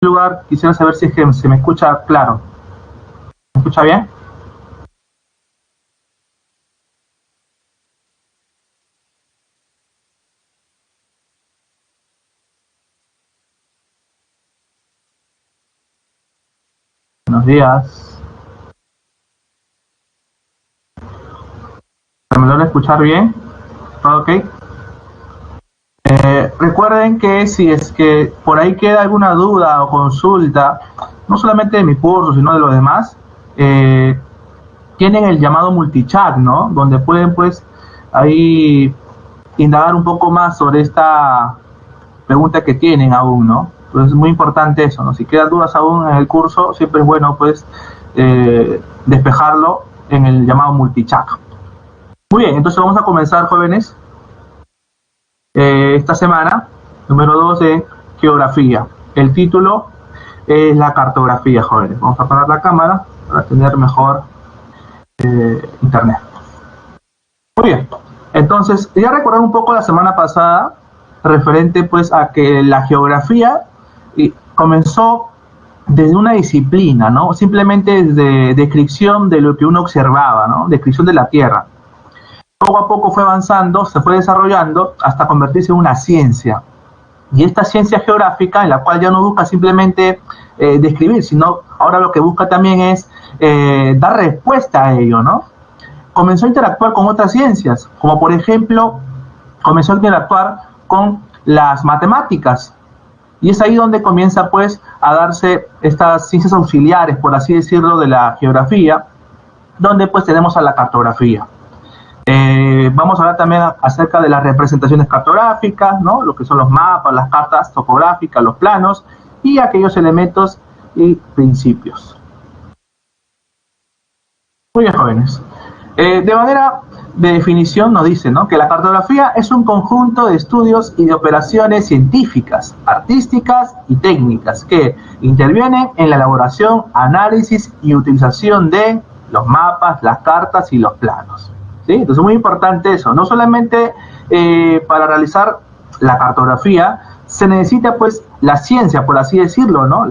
lugar, quisiera saber si es que se me escucha claro. ¿Me escucha bien? Buenos días. ¿Me logra escuchar bien? ¿Todo ok? Recuerden que si es que por ahí queda alguna duda o consulta, no solamente de mi curso, sino de los demás, eh, tienen el llamado multichat, ¿no? Donde pueden, pues, ahí indagar un poco más sobre esta pregunta que tienen aún, ¿no? Entonces es muy importante eso, ¿no? Si quedan dudas aún en el curso, siempre es bueno, pues, despejarlo en el llamado multichat. Muy bien, entonces vamos a comenzar, jóvenes, esta semana, número 2 de geografía. El título es la cartografía, jóvenes. Vamos a apagar la cámara para tener mejor internet. Muy bien, entonces, ya recordar un poco la semana pasada, referente pues a que la geografía comenzó desde una disciplina, ¿no? Simplemente desde descripción de lo que uno observaba, ¿no? Descripción de la Tierra. Poco a poco fue avanzando, se fue desarrollando hasta convertirse en una ciencia. Y esta ciencia geográfica, en la cual ya no busca simplemente describir, sino ahora lo que busca también es dar respuesta a ello, ¿no? Comenzó a interactuar con otras ciencias, como por ejemplo, comenzó a interactuar con las matemáticas. Y es ahí donde comienza pues a darse estas ciencias auxiliares, por así decirlo, de la geografía, donde pues tenemos a la cartografía. Vamos a hablar también acerca de las representaciones cartográficas, ¿no? Lo que son los mapas, las cartas topográficas, los planos y aquellos elementos y principios. Muy bien, jóvenes. De manera de definición nos dice, ¿no?, que la cartografía es un conjunto de estudios y de operaciones científicas, artísticas y técnicas que intervienen en la elaboración, análisis y utilización de los mapas, las cartas y los planos. ¿Sí? Entonces es muy importante eso. No solamente para realizar la cartografía se necesita pues la ciencia, por así decirlo, ¿no?,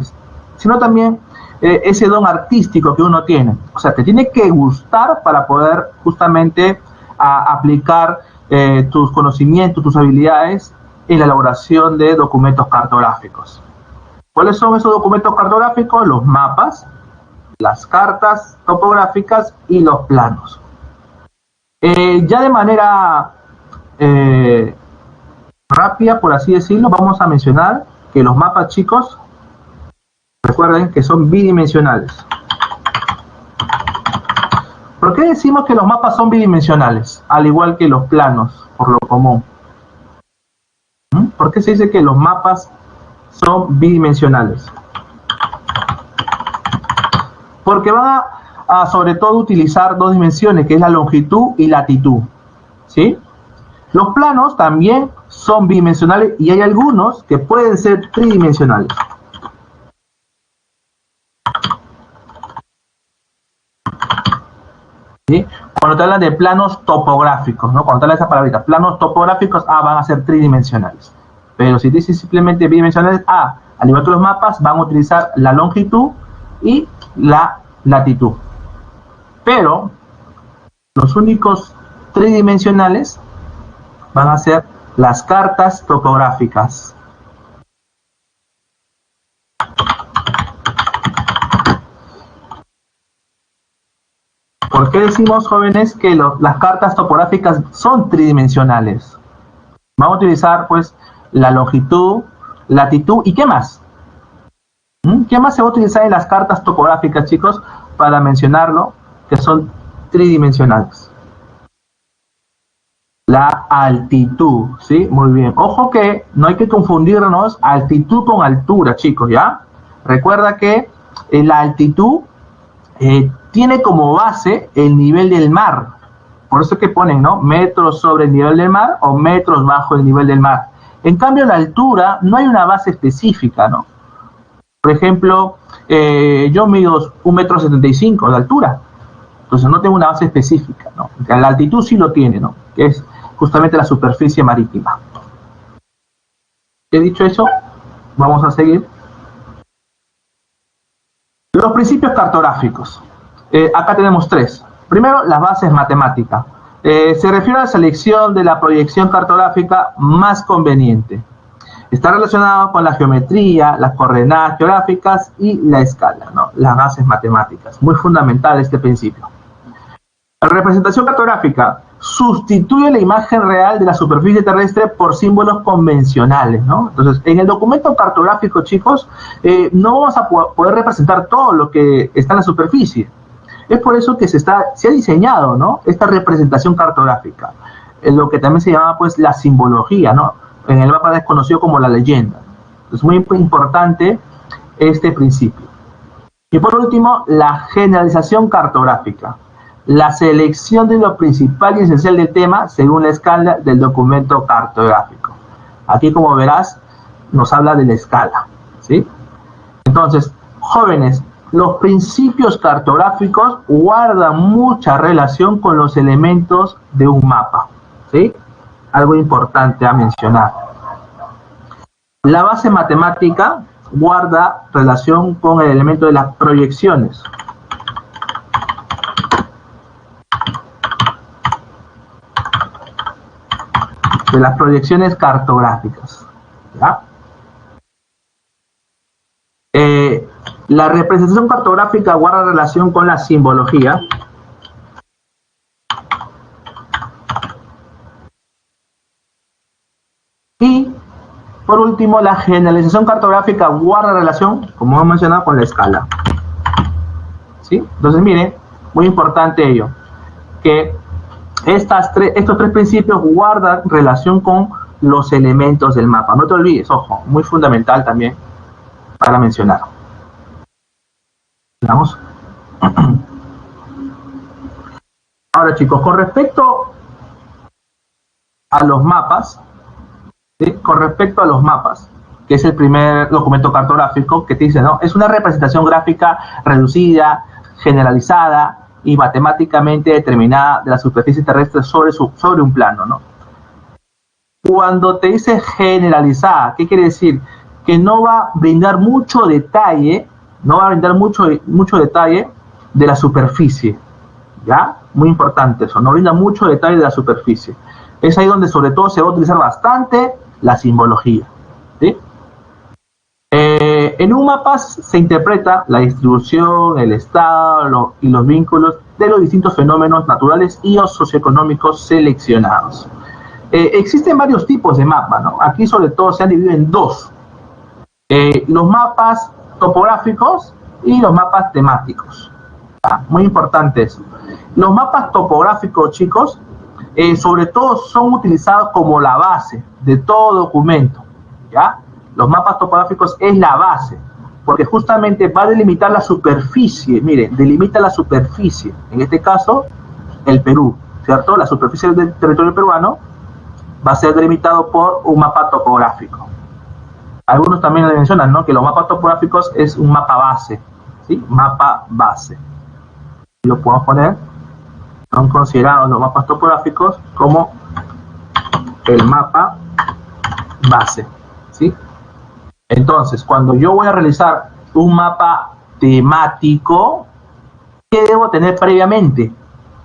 sino también ese don artístico que uno tiene. O sea, te tiene que gustar para poder justamente aplicar tus conocimientos, tus habilidades en la elaboración de documentos cartográficos. ¿Cuáles son esos documentos cartográficos? Los mapas, las cartas topográficas y los planos. Ya de manera rápida, por así decirlo, vamos a mencionar que los mapas, chicos, recuerden que son bidimensionales. ¿Por qué decimos que los mapas son bidimensionales? Al igual que los planos, por lo común. ¿Por qué se dice que los mapas son bidimensionales? Porque van a sobre todo utilizar dos dimensiones, que es la longitud y latitud, ¿sí? Los planos también son bidimensionales y hay algunos que pueden ser tridimensionales. ¿Sí? Cuando te hablan de planos topográficos, ¿no? Cuando te hablan de esa palabrita, planos topográficos, van a ser tridimensionales. Pero si dices simplemente bidimensionales, al igual que los mapas, van a utilizar la longitud y la latitud. Pero los únicos tridimensionales van a ser las cartas topográficas. ¿Por qué decimos, jóvenes, que las cartas topográficas son tridimensionales? Vamos a utilizar pues la longitud, latitud y ¿qué más? ¿Qué más se va a utilizar en las cartas topográficas, chicos, para mencionarlo, que son tridimensionales? La altitud, ¿sí? Muy bien. Ojo que no hay que confundirnos altitud con altura, chicos, ¿ya? Recuerda que la altitud tiene como base el nivel del mar. Por eso que ponen, ¿no?, metros sobre el nivel del mar o metros bajo el nivel del mar. En cambio, la altura no hay una base específica, ¿no? Por ejemplo, yo mido 1,75 m de altura. Entonces no tengo una base específica, ¿no? La altitud sí lo tiene, ¿no?, que es justamente la superficie marítima. He dicho eso, vamos a seguir. Los principios cartográficos. Acá tenemos tres. Primero, las bases matemáticas. Se refiere a la selección de la proyección cartográfica más conveniente. Está relacionado con la geometría, las coordenadas geográficas y la escala, ¿no? Las bases matemáticas. Muy fundamental este principio. La representación cartográfica sustituye la imagen real de la superficie terrestre por símbolos convencionales, ¿no? Entonces, en el documento cartográfico, chicos, no vamos a poder representar todo lo que está en la superficie. Es por eso que se ha diseñado, ¿no?, esta representación cartográfica, lo que también se llama, pues, la simbología, ¿no? En el mapa es conocido como la leyenda. Es muy importante este principio. Y por último, la generalización cartográfica. La selección de lo principal y esencial del tema según la escala del documento cartográfico. Aquí, como verás, nos habla de la escala, ¿sí? Entonces, jóvenes, los principios cartográficos guardan mucha relación con los elementos de un mapa, ¿sí? Algo importante a mencionar. La base matemática guarda relación con el elemento de las proyecciones. De las proyecciones cartográficas, ¿ya? La representación cartográfica guarda relación con la simbología. Y, por último, la generalización cartográfica guarda relación, como hemos mencionado, con la escala, ¿sí? Entonces, miren, muy importante ello, que estos tres principios guardan relación con los elementos del mapa. No te olvides, ojo, muy fundamental también para mencionar. Vamos. Ahora, chicos, con respecto a los mapas, ¿sí? Con respecto a los mapas, que es el primer documento cartográfico que te dice, ¿no? Es una representación gráfica reducida, generalizada y matemáticamente determinada de la superficie terrestre sobre un plano, ¿no? Cuando te dice generalizada, ¿qué quiere decir? Que no va a brindar mucho detalle, mucho detalle de la superficie, ¿ya? Muy importante eso, no brinda mucho detalle de la superficie. Es ahí donde sobre todo se va a utilizar bastante la simbología, ¿sí? En un mapa se interpreta la distribución, el estado y los vínculos de los distintos fenómenos naturales y o socioeconómicos seleccionados. Existen varios tipos de mapas, ¿no? Aquí sobre todo se han dividido en dos. Los mapas topográficos y los mapas temáticos. Muy importante eso. Los mapas topográficos, chicos, sobre todo son utilizados como la base de todo documento, ¿ya? Los mapas topográficos es la base, porque justamente va a delimitar la superficie, miren, delimita la superficie, en este caso, el Perú, ¿cierto? La superficie del territorio peruano va a ser delimitado por un mapa topográfico. Algunos también le mencionan, ¿no?, que los mapas topográficos es un mapa base, ¿sí? Mapa base. Lo podemos poner, son considerados los mapas topográficos como el mapa base, ¿sí? Entonces, cuando yo voy a realizar un mapa temático, ¿qué debo tener previamente?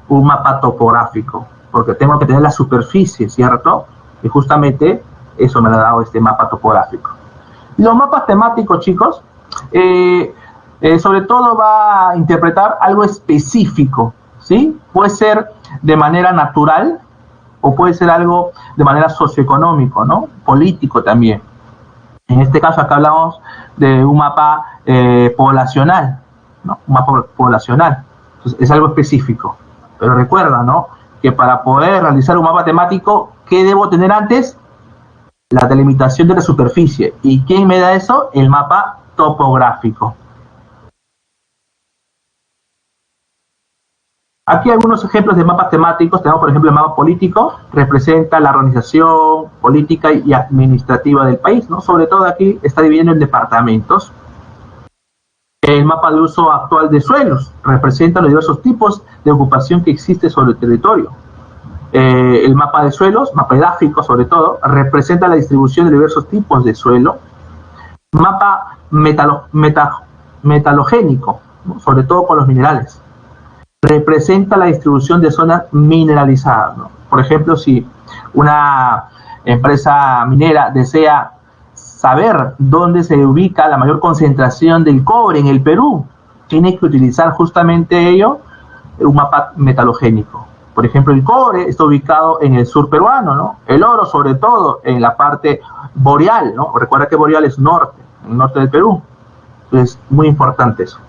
Un mapa topográfico, porque tengo que tener la superficie, ¿cierto? Y justamente eso me lo ha dado este mapa topográfico. Los mapas temáticos, chicos, sobre todo va a interpretar algo específico, ¿sí? Puede ser de manera natural o puede ser algo de manera socioeconómico, ¿no? Político también. En este caso acá hablamos de un mapa poblacional, ¿no? Un mapa poblacional. Entonces, es algo específico. Pero recuerda, ¿no?, que para poder realizar un mapa temático, ¿qué debo tener antes? La delimitación de la superficie. ¿Y quién me da eso? El mapa topográfico. Aquí hay algunos ejemplos de mapas temáticos. Tenemos, por ejemplo, el mapa político, representa la organización política y administrativa del país, ¿no? Sobre todo aquí está dividiendo en departamentos. El mapa de uso actual de suelos representa los diversos tipos de ocupación que existe sobre el territorio. El mapa de suelos, mapa edáfico sobre todo, representa la distribución de diversos tipos de suelo. Mapa metalogénico, ¿no? Sobre todo con los minerales. Representa la distribución de zonas mineralizadas, ¿no? Por ejemplo, si una empresa minera desea saber dónde se ubica la mayor concentración del cobre en el Perú, tiene que utilizar justamente ello, un mapa metalogénico. Por ejemplo, el cobre está ubicado en el sur peruano, ¿no? El oro, sobre todo, en la parte boreal, ¿no? Recuerda que boreal es norte, el norte del Perú. Entonces, muy importante eso.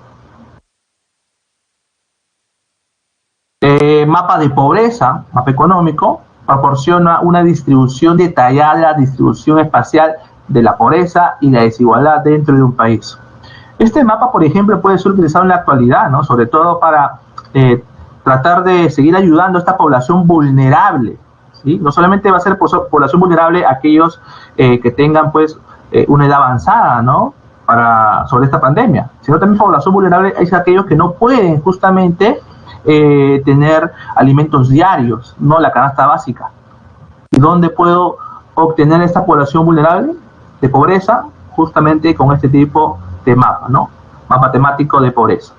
Mapa de pobreza, mapa económico, proporciona una distribución detallada de la distribución espacial de la pobreza y la desigualdad dentro de un país. Este mapa, por ejemplo, puede ser utilizado en la actualidad, ¿no? Sobre todo para tratar de seguir ayudando a esta población vulnerable, ¿sí? No solamente va a ser población vulnerable aquellos que tengan, pues, una edad avanzada, ¿no? Sobre esta pandemia, sino también población vulnerable es aquellos que no pueden justamente tener alimentos diarios, no la canasta básica. ¿Y dónde puedo obtener esta población vulnerable de pobreza? Justamente con este tipo de mapa, ¿no? Mapa temático de pobreza.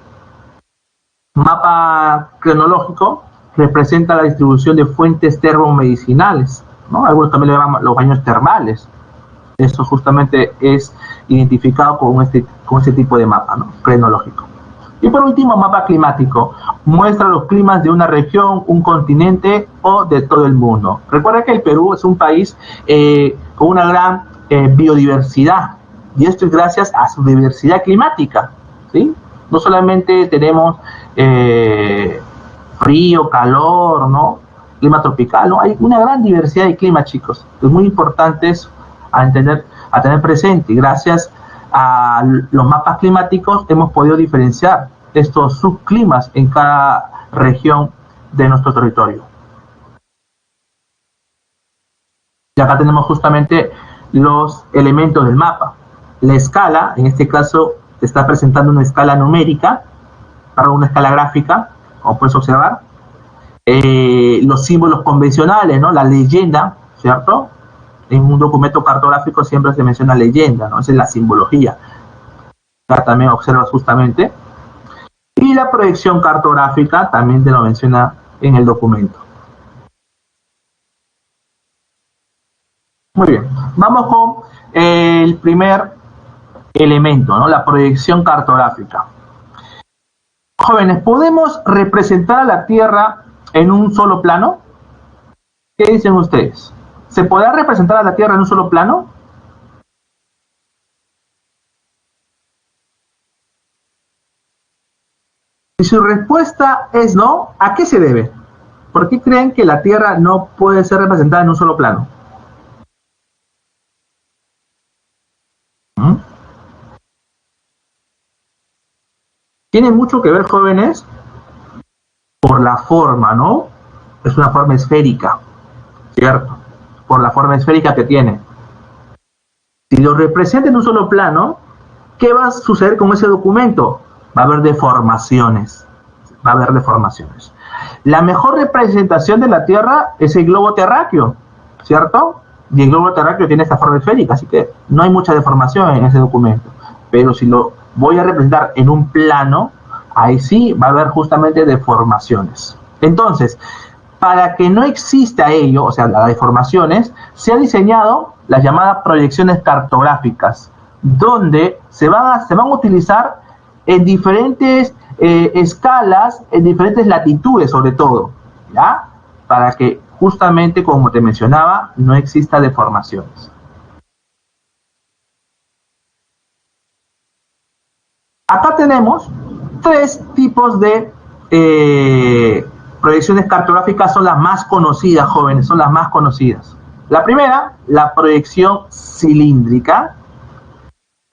Mapa cronológico representa la distribución de fuentes termomedicinales, ¿no? Algunos también le llaman los baños termales. Eso justamente es identificado con este tipo de mapa, ¿no? Cronológico. Y por último, mapa climático. Muestra los climas de una región, un continente o de todo el mundo. Recuerda que el Perú es un país con una gran biodiversidad. Y esto es gracias a su diversidad climática, ¿sí? No solamente tenemos frío, calor, ¿no? Clima tropical, ¿no? Hay una gran diversidad de climas, chicos. Es muy importante eso a tener presente. Y gracias a los mapas climáticos hemos podido diferenciar estos subclimas en cada región de nuestro territorio. Y acá tenemos justamente los elementos del mapa. La escala, en este caso, está presentando una escala numérica, una escala gráfica, como puedes observar. Los símbolos convencionales, ¿no? La leyenda, ¿cierto? En un documento cartográfico siempre se menciona leyenda, ¿no? Esa es la simbología. Acá también observas justamente. Y la proyección cartográfica también te lo menciona en el documento. Muy bien, vamos con el primer elemento, ¿no? La proyección cartográfica. Jóvenes, ¿podemos representar a la Tierra en un solo plano? ¿Qué dicen ustedes? ¿Se podrá representar a la Tierra en un solo plano? Si su respuesta es no, ¿a qué se debe? ¿Por qué creen que la Tierra no puede ser representada en un solo plano? Tiene mucho que ver, jóvenes, por la forma, ¿no? Es una forma esférica, ¿cierto? Por la forma esférica que tiene. Si lo representa en un solo plano, ¿qué va a suceder con ese documento? Va a haber deformaciones. Va a haber deformaciones. La mejor representación de la Tierra es el globo terráqueo, ¿cierto? Y el globo terráqueo tiene esta forma esférica, así que no hay mucha deformación en ese documento. Pero si lo voy a representar en un plano, ahí sí va a haber justamente deformaciones. Entonces, para que no exista ello, o sea, las deformaciones, se ha diseñado las llamadas proyecciones cartográficas, donde se van a utilizar en diferentes escalas, en diferentes latitudes sobre todo, ¿ya? Para que justamente, como te mencionaba, no exista deformaciones. Acá tenemos tres tipos de proyecciones cartográficas, son las más conocidas, jóvenes, son las más conocidas. La primera, la proyección cilíndrica.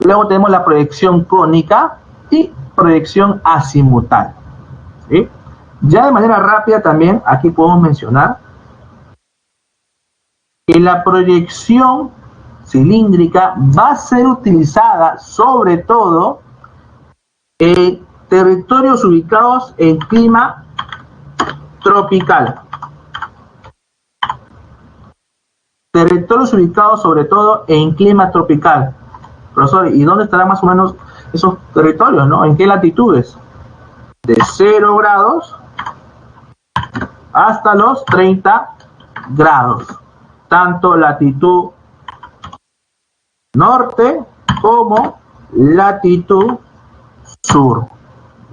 Luego tenemos la proyección cónica y proyección azimutal, ¿sí? Ya de manera rápida también aquí podemos mencionar que la proyección cilíndrica va a ser utilizada sobre todo en territorios ubicados en clima tropical. Territorios ubicados sobre todo en clima tropical. Profesor, ¿y dónde estarán más o menos esos territorios, ¿no? ¿En qué latitudes? De 0 grados hasta los 30 grados. Tanto latitud norte como latitud sur.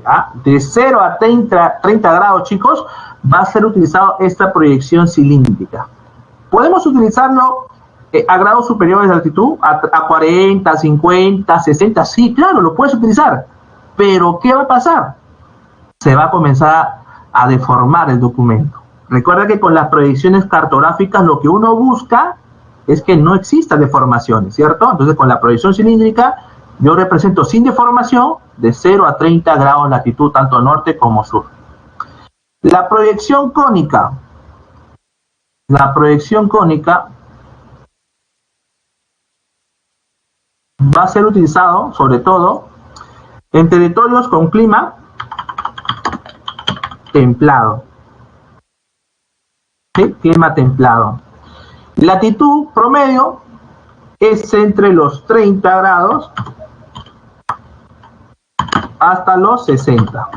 ¿Ya? De 0 a 30 grados, chicos, va a ser utilizado esta proyección cilíndrica. Podemos utilizarlo a grados superiores de altitud, a 40, 50, 60, sí, claro, lo puedes utilizar. Pero, ¿qué va a pasar? Se va a comenzar a deformar el documento. Recuerda que con las proyecciones cartográficas lo que uno busca es que no exista deformaciones, ¿cierto? Entonces, con la proyección cilíndrica, yo represento sin deformación de 0 a 30 grados de latitud, tanto norte como sur. La proyección cónica va a ser utilizado sobre todo en territorios con clima templado. ¿Sí? Clima templado. Latitud promedio es entre los 30 grados hasta los 60.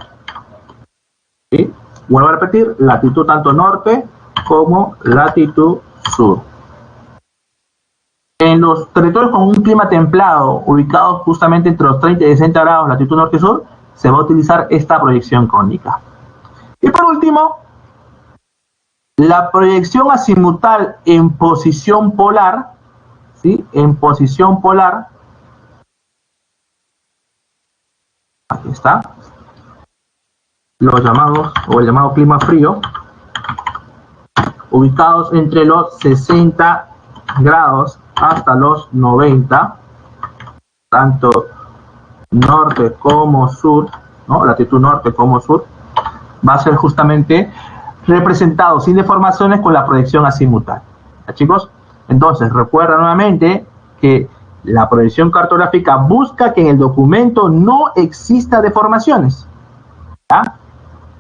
¿Sí? Vuelvo a repetir, latitud tanto norte como latitud sur. En los territorios con un clima templado, ubicados justamente entre los 30 y 60 grados, latitud norte y sur, se va a utilizar esta proyección cónica. Y por último, la proyección azimutal en posición polar, ¿sí? En posición polar, aquí está, los llamados, o el llamado clima frío, ubicados entre los 60 grados hasta los 90, tanto norte como sur, ¿no? Latitud norte como sur, va a ser justamente representado sin deformaciones con la proyección azimutal. ¿Ya, chicos? Entonces, recuerda nuevamente que la proyección cartográfica busca que en el documento no exista deformaciones. ¿Ya?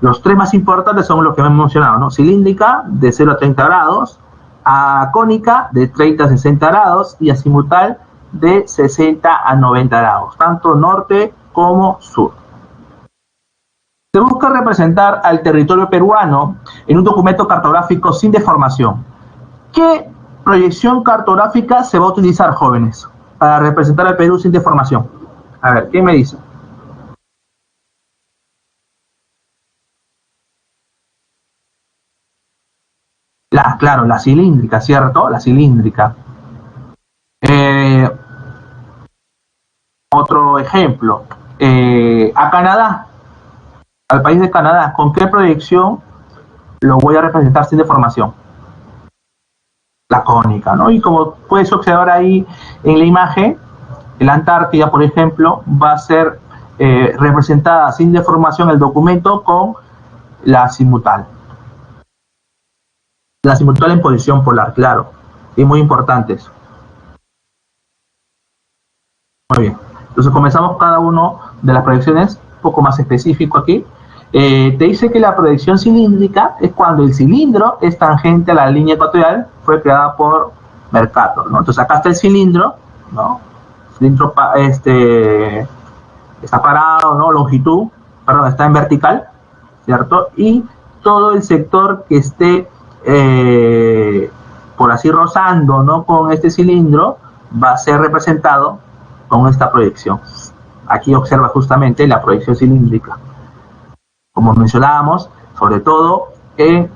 Los tres más importantes son los que hemos mencionado, ¿no? Cilíndrica, de 0 a 30 grados, cónica, de 30 a 60 grados, y azimutal, de 60 a 90 grados, tanto norte como sur. Se busca representar al territorio peruano en un documento cartográfico sin deformación. ¿Qué proyección cartográfica se va a utilizar, jóvenes, para representar al Perú sin deformación? A ver, ¿quién me dice? Claro, la cilíndrica, ¿cierto? La cilíndrica. Otro ejemplo, a Canadá, al país de Canadá, ¿con qué proyección lo voy a representar sin deformación? La cónica, ¿no? Y como puedes observar ahí en la imagen, la Antártida, por ejemplo, va a ser representada sin deformación el documento con la azimutal. La azimutal en posición polar, claro, y muy importante eso. Muy bien, entonces comenzamos cada uno de las proyecciones, un poco más específico aquí. Te dice que la proyección cilíndrica es cuando el cilindro es tangente a la línea ecuatorial, fue creada por Mercator, ¿no? Entonces acá está el cilindro, ¿no? El cilindro está parado, ¿no? Longitud, perdón, está en vertical, ¿cierto? Y todo el sector que esté, por así rozando, ¿no? Con este cilindro, va a ser representado con esta proyección. Aquí observa justamente la proyección cilíndrica. Como mencionábamos, sobre todo en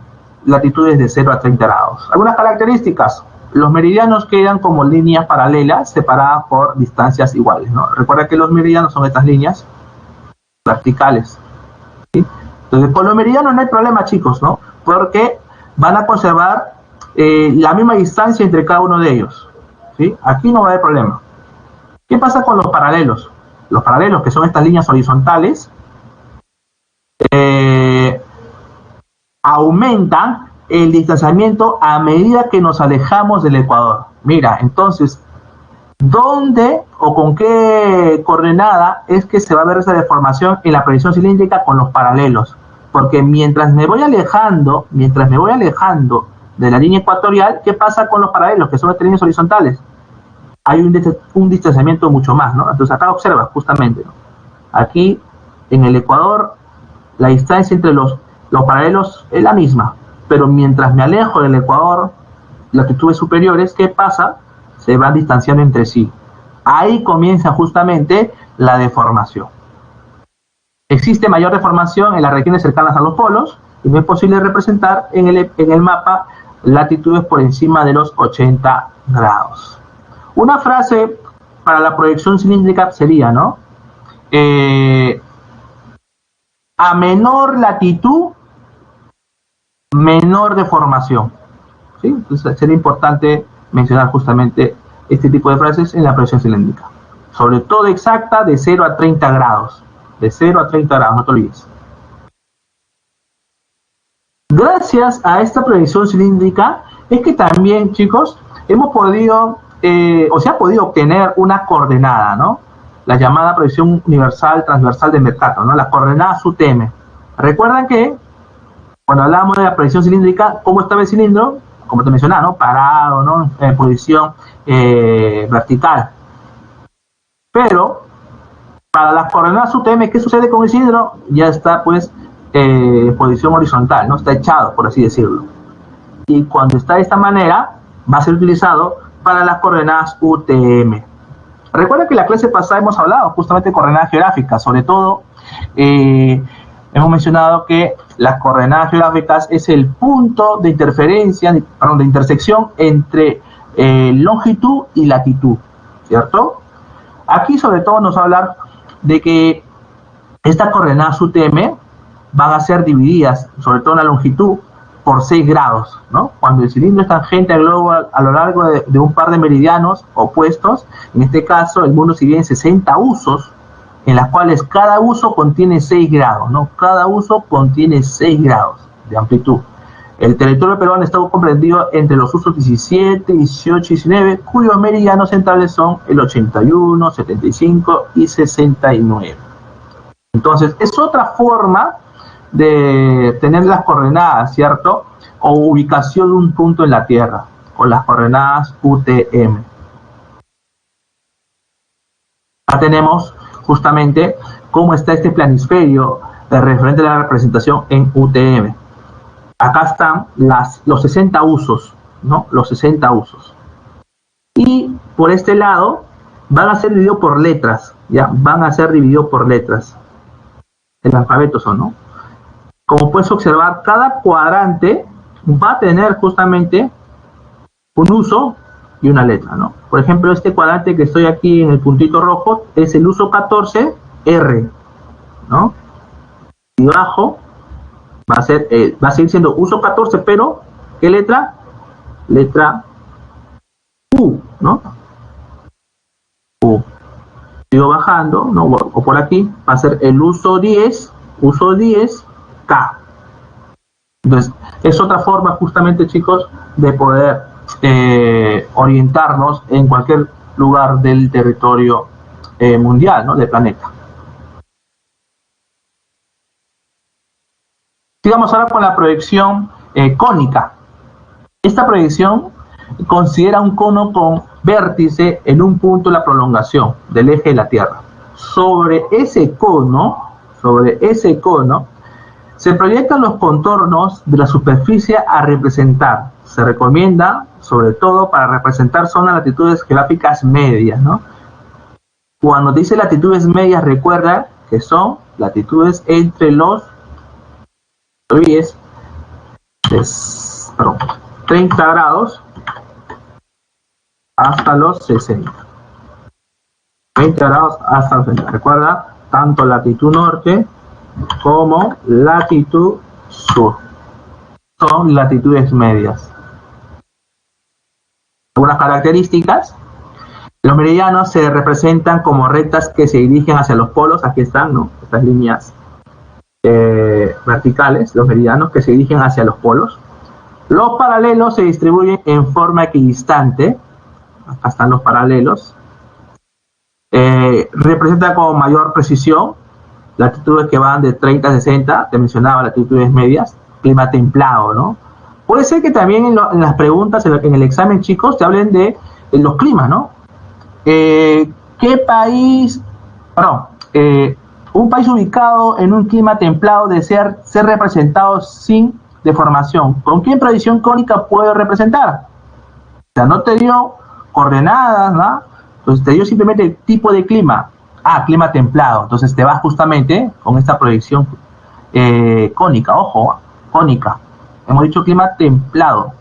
latitudes de 0 a 30 grados. Algunas características: los meridianos quedan como líneas paralelas separadas por distancias iguales, ¿no? Recuerda que los meridianos son estas líneas verticales, ¿sí? Entonces, con los meridianos no hay problema, chicos, ¿no? Porque van a conservar la misma distancia entre cada uno de ellos, ¿sí? Aquí no va a haber problema. ¿Qué pasa con los paralelos? Los paralelos, que son estas líneas horizontales, aumentan el distanciamiento a medida que nos alejamos del ecuador. Mira, entonces, ¿dónde o con qué coordenada es que se va a ver esa deformación en la proyección cilíndrica? Con los paralelos. Porque mientras me voy alejando de la línea ecuatorial, ¿qué pasa con los paralelos, que son estas líneas horizontales? hay un distanciamiento mucho más, ¿no? Entonces acá observa justamente, ¿no? Aquí en el Ecuador la distancia entre los paralelos es la misma, pero mientras me alejo del Ecuador, latitudes superiores, ¿qué pasa? Se van distanciando entre sí. Ahí comienza justamente la deformación. Existe mayor deformación en las regiones cercanas a los polos y no es posible representar en el mapa latitudes por encima de los 80 grados. Una frase para la proyección cilíndrica sería, ¿no? A menor latitud, menor deformación. ¿Sí? Entonces sería importante mencionar justamente este tipo de frases en la proyección cilíndrica. Sobre todo exacta de 0 a 30 grados. De 0 a 30 grados, no te olvides. Gracias a esta proyección cilíndrica es que también, chicos, hemos podido, se ha podido obtener una coordenada, ¿no? La llamada proyección universal transversal de Mercator, ¿no? Las coordenadas UTM. Recuerdan que cuando hablamos de la proyección cilíndrica, ¿cómo estaba el cilindro? Como te mencionaba, ¿no? Parado, ¿no? En posición vertical. Pero para las coordenadas UTM, ¿qué sucede con el cilindro? Ya está, pues, en posición horizontal, ¿no? Está echado, por así decirlo. Y cuando está de esta manera, va a ser utilizado para las coordenadas UTM. Recuerda que en la clase pasada hemos hablado justamente de coordenadas geográficas, sobre todo hemos mencionado que las coordenadas geográficas es el punto de interferencia, perdón, de intersección entre longitud y latitud, ¿cierto? Aquí sobre todo nos va a hablar de que estas coordenadas UTM van a ser divididas, sobre todo en la longitud, por 6 grados, ¿no? Cuando el cilindro es tangente al globo a lo largo de un par de meridianos opuestos, en este caso el mundo se divide en 60 usos, en las cuales cada uso contiene 6 grados, ¿no? Cada uso contiene 6 grados de amplitud. El territorio peruano está comprendido entre los usos 17, 18 y 19, cuyos meridianos centrales son el 81, 75 y 69. Entonces, es otra forma de tener las coordenadas, ¿cierto? O ubicación de un punto en la Tierra, con las coordenadas UTM. Acá tenemos justamente cómo está este planisferio referente a la representación en UTM. Acá están los 60 usos, ¿no? Los 60 usos. Y por este lado van a ser divididos por letras, ¿ya? Van a ser divididos por letras. El alfabeto son, ¿no? Como puedes observar, cada cuadrante va a tener justamente un uso y una letra, ¿no? Por ejemplo, este cuadrante que estoy aquí en el puntito rojo es el uso 14, R, ¿no? Y abajo va a seguir siendo uso 14, pero ¿qué letra? Letra U, ¿no? U. Sigo bajando, ¿no? O por aquí va a ser el uso 10, K. Entonces, es otra forma justamente, chicos, de poder orientarnos en cualquier lugar del territorio mundial, ¿no? Del planeta. Sigamos ahora con la proyección cónica. Esta proyección considera un cono con vértice en un punto de la prolongación del eje de la Tierra. Sobre ese cono, se proyectan los contornos de la superficie a representar. Se recomienda, sobre todo, para representar zonas de latitudes geográficas medias, ¿no? Cuando dice latitudes medias, recuerda que son latitudes entre los 30 grados hasta los 60. 30 grados hasta los 60. Recuerda, tanto latitud norte como latitud sur. Son latitudes medias. Algunas características. Los meridianos se representan como rectas que se dirigen hacia los polos. Aquí están, ¿no? Estas líneas verticales, los meridianos que se dirigen hacia los polos. Los paralelos se distribuyen en forma equidistante. Acá están los paralelos. Representan con mayor precisión latitudes que van de 30 a 60, te mencionaba latitudes medias, clima templado, ¿no? Puede ser que también en las preguntas, en el examen, chicos, te hablen de los climas, ¿no? ¿Qué país, perdón, un país ubicado en un clima templado desea ser representado sin deformación? ¿Con qué proyección cónica puede representar? O sea, no te dio coordenadas, ¿no? Entonces te dio simplemente el tipo de clima. Ah, clima templado. Entonces te vas justamente con esta proyección cónica, ojo, cónica. Hemos dicho clima templado.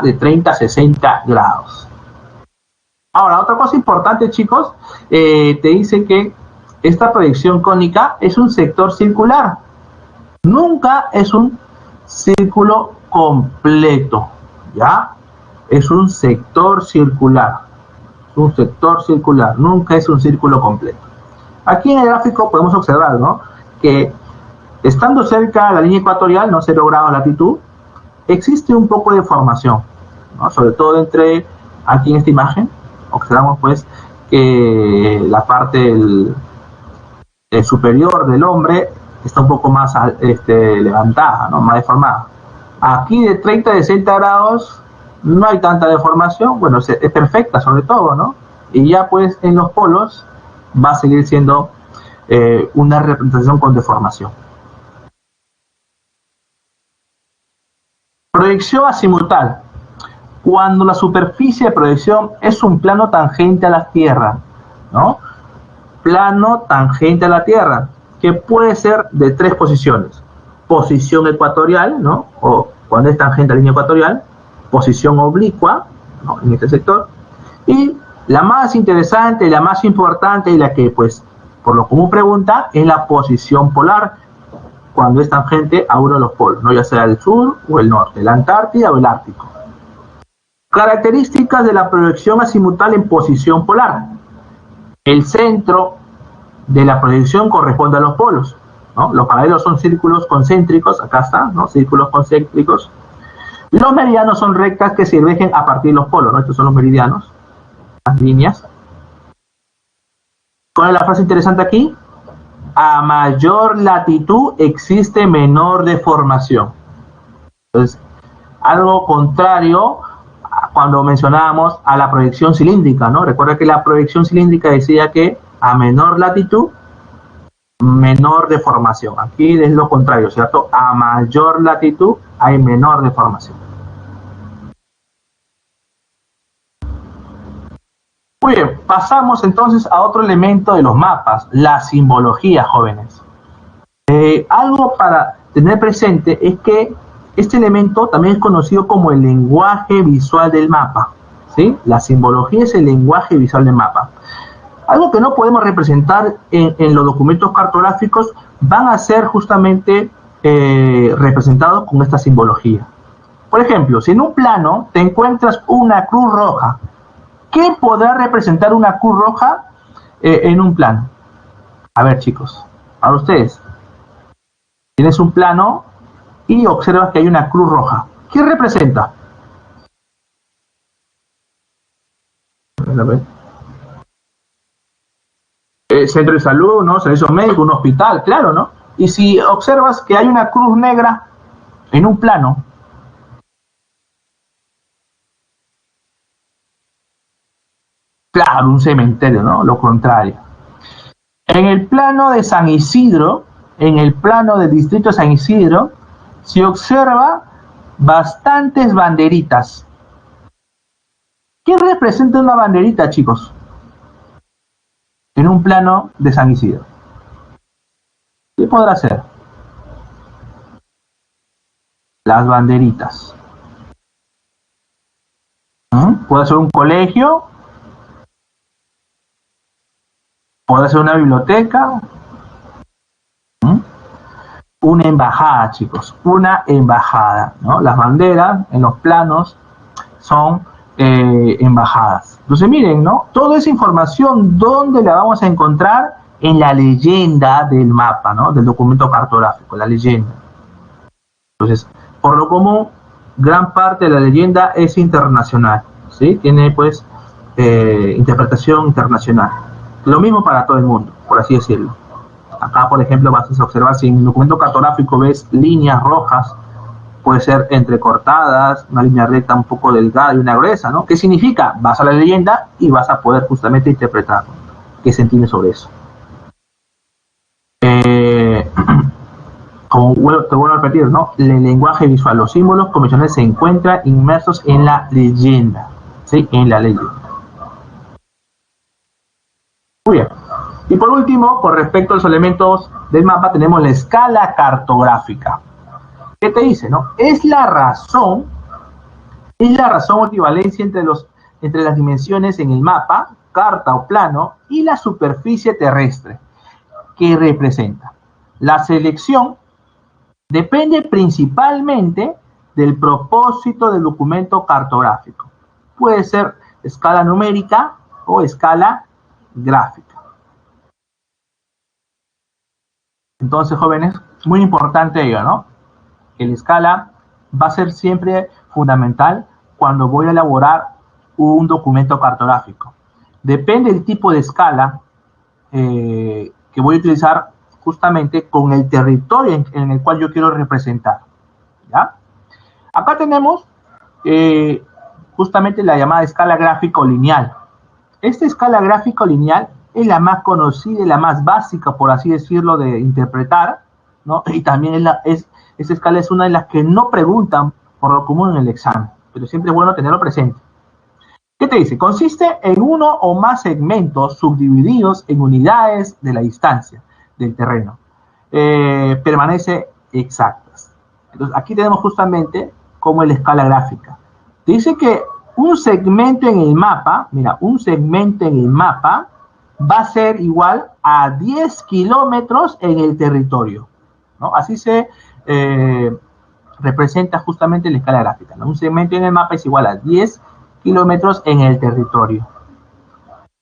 De 30 a 60 grados. Ahora, otra cosa importante, chicos, te dice que esta proyección cónica es un sector circular. Nunca es un círculo completo, ¿ya? Es un sector circular. Un sector circular, nunca es un círculo completo. Aquí en el gráfico podemos observar, ¿no?, que estando cerca de la línea ecuatorial, no 0 grados de latitud, existe un poco de formación, ¿no? Sobre todo entre, aquí en esta imagen, observamos pues que la parte del superior del hombre está un poco más levantada, ¿no?, más deformada. Aquí de 30 a 60 grados no hay tanta deformación, bueno, es perfecta sobre todo, ¿no? Y ya pues en los polos va a seguir siendo una representación con deformación. Proyección azimutal. Cuando la superficie de proyección es un plano tangente a la Tierra, ¿no? Plano tangente a la Tierra, que puede ser de 3 posiciones. Posición ecuatorial, ¿no?, o cuando es tangente a la línea ecuatorial, posición oblicua, ¿no?, en este sector, y la más interesante, la más importante y la que pues por lo común pregunta es la posición polar, cuando es tangente a uno de los polos, ¿no?, ya sea el sur o el norte, la Antártida o el Ártico. Características de la proyección azimutal en posición polar. El centro de la proyección corresponde a los polos, ¿no? Los paralelos son círculos concéntricos, acá está, ¿no?, círculos concéntricos. Los meridianos son rectas que se divergen a partir de los polos, ¿no? Estos son los meridianos, las líneas. ¿Cuál es la frase interesante aquí? A mayor latitud existe menor deformación. Entonces, algo contrario cuando mencionábamos a la proyección cilíndrica, ¿no? Recuerda que la proyección cilíndrica decía que a menor latitud, menor deformación. Aquí es lo contrario, ¿cierto? A mayor latitud hay menor deformación. Muy bien, pasamos entonces a otro elemento de los mapas, la simbología, jóvenes. Algo para tener presente es que este elemento también es conocido como el lenguaje visual del mapa, ¿sí? La simbología es el lenguaje visual del mapa. Algo que no podemos representar en los documentos cartográficos van a ser justamente representados con esta simbología. Por ejemplo, si en un plano te encuentras una cruz roja, ¿qué podrá representar una cruz roja en un plano? A ver, chicos, para ustedes. Tienes un plano y observas que hay una cruz roja. ¿Qué representa? A ver. Centro de salud, ¿no? Servicio médico, un hospital, claro, ¿no? Y si observas que hay una cruz negra en un plano, claro, un cementerio, ¿no? Lo contrario. En el plano de San Isidro, en el plano del distrito de San Isidro, se observa bastantes banderitas. ¿Qué representa una banderita, chicos? En un plano de San Isidro. ¿Qué podrá ser? Las banderitas. Puede ser un colegio, puede ser una biblioteca, una embajada, chicos, una embajada, ¿no? Las banderas en los planos son embajadas. Entonces miren, ¿no? Toda esa información, ¿dónde la vamos a encontrar? En la leyenda del mapa, ¿no? Del documento cartográfico, la leyenda. Entonces, por lo común, gran parte de la leyenda es internacional, ¿sí? Tiene, pues, interpretación internacional. Lo mismo para todo el mundo, por así decirlo. Acá, por ejemplo, vas a observar, si en un documento cartográfico ves líneas rojas, puede ser entrecortadas, una línea recta un poco delgada y una gruesa, ¿no? ¿Qué significa? Vas a la leyenda y vas a poder justamente interpretar qué se entiende sobre eso. Como te vuelvo a repetir, ¿no? El lenguaje visual, los símbolos convencionales se encuentran inmersos en la leyenda, ¿sí? En la leyenda. Muy bien. Y por último, con respecto a los elementos del mapa, tenemos la escala cartográfica. ¿Qué te dice, no? Es la razón o equivalencia entre las dimensiones en el mapa, carta o plano, y la superficie terrestre que representa. La selección depende principalmente del propósito del documento cartográfico. Puede ser escala numérica o escala gráfica. Entonces, jóvenes, muy importante ello, ¿no? Que la escala va a ser siempre fundamental cuando voy a elaborar un documento cartográfico. Depende del tipo de escala que voy a utilizar justamente con el territorio en el cual yo quiero representar. ¿Ya? Acá tenemos justamente la llamada escala gráfica o lineal. Esta escala gráfica o lineal es la más conocida y la más básica, por así decirlo, de interpretar, ¿no? Y también esta escala es una de las que no preguntan por lo común en el examen, pero siempre es bueno tenerlo presente. ¿Qué te dice? Consiste en uno o más segmentos subdivididos en unidades de la distancia del terreno. Permanece exactas. Entonces, aquí tenemos justamente como la escala gráfica. Te dice que un segmento en el mapa, mira, un segmento en el mapa va a ser igual a 10 kilómetros en el territorio, ¿no? Así se representa justamente la escala gráfica, ¿no? Un segmento en el mapa es igual a 10 kilómetros en el territorio.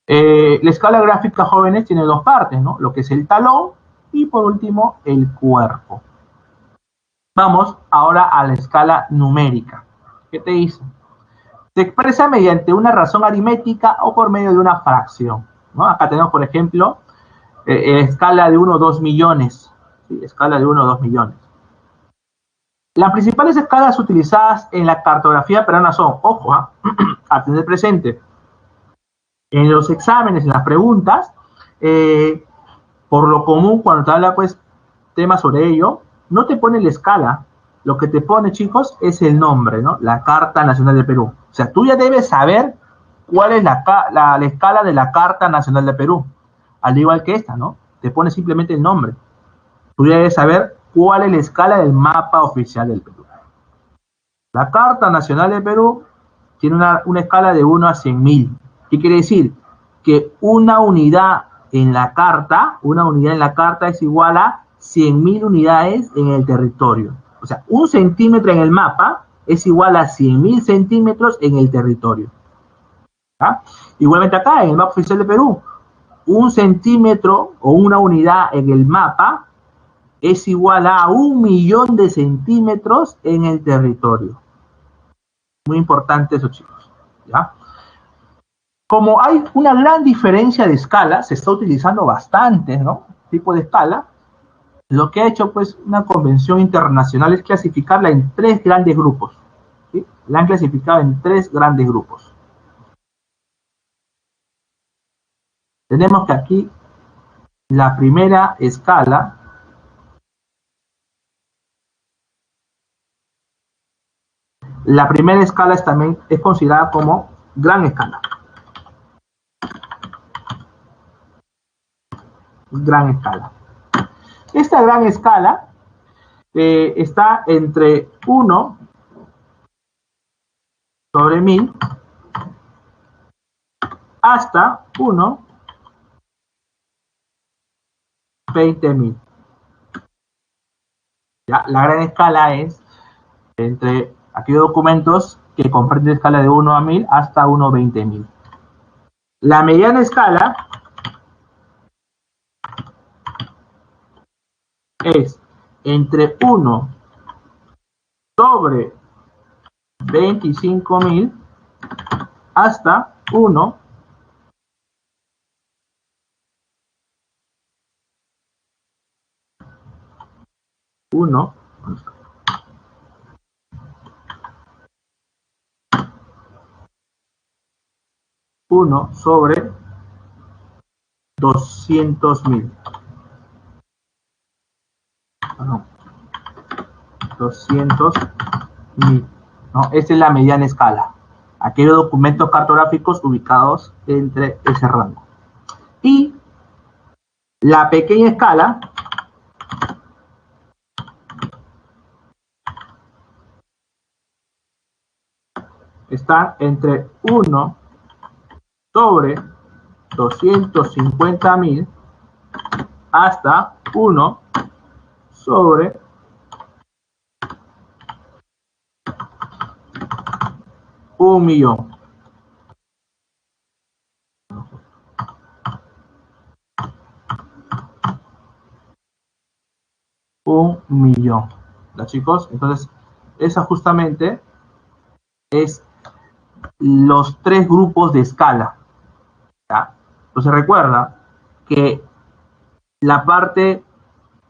La escala gráfica, jóvenes, tiene dos partes, ¿no? Lo que es el talón y, por último, el cuerpo. Vamos ahora a la escala numérica. ¿Qué te dice? Se expresa mediante una razón aritmética o por medio de una fracción, ¿no? Acá tenemos, por ejemplo, escala de 1 a 2 millones. ¿Sí? Escala de 1 a 2 millones. Las principales escalas utilizadas en la cartografía peruana son, ojo, a tener presente, en los exámenes, en las preguntas, por lo común, cuando te habla pues temas sobre ello, no te pone la escala. Lo que te pone, chicos, es el nombre, ¿no? La Carta Nacional de Perú. O sea, tú ya debes saber cuál es la escala de la Carta Nacional de Perú. Al igual que esta, ¿no? Te pone simplemente el nombre. Tú ya debes saber cuál es la escala del mapa oficial del Perú. La Carta Nacional de Perú tiene una escala de 1 a 100.000. ¿Qué quiere decir? Que una unidad en la carta es igual a 100.000 unidades en el territorio. O sea, un centímetro en el mapa es igual a 100.000 centímetros en el territorio. ¿Ah? Igualmente acá, en el mapa oficial de Perú, un centímetro o una unidad en el mapa es igual a 1.000.000 de centímetros en el territorio. Muy importante eso, chicos. ¿Ya? Como hay una gran diferencia de escala, se está utilizando bastante, ¿no? Tipo de escala. Lo que ha hecho, pues, una convención internacional es clasificarla en 3 grandes grupos. ¿Sí? La han clasificado en 3 grandes grupos. Tenemos que aquí la primera escala también es considerada como gran escala. Gran escala. Esta gran escala está entre 1 sobre 1000 hasta 1 20.000. ¿Ya? La gran escala es entre aquellos documentos que comprenden escala de 1 a 1000 hasta 1 a 20.000. La mediana escala es entre 1 sobre 25.000 hasta 1 1 1 sobre 200.000. Perdón, 200.000. ¿No? Esta es la mediana escala. Aquellos documentos cartográficos ubicados entre ese rango. Y la pequeña escala está entre 1 sobre 250.000 hasta 1 sobre 1.000.000. Un millón. ¿Ya, chicos? Entonces, esa justamente es los tres grupos de escala. ¿Ya? Entonces recuerda que la parte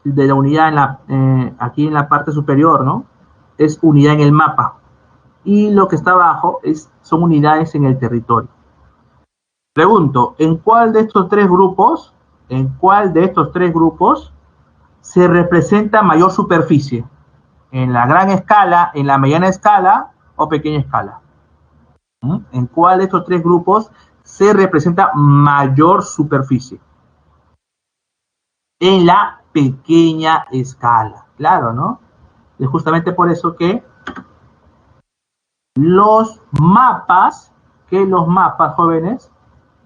de la unidad aquí en la parte superior, ¿no? Es unidad en el mapa. Y lo que está abajo son unidades en el territorio. Pregunto, ¿en cuál de estos tres grupos se representa mayor superficie? ¿En la gran escala, en la mediana escala o pequeña escala? ¿En cuál de estos tres grupos se representa mayor superficie? En la pequeña escala, claro, ¿no? Es justamente por eso que los mapas, jóvenes,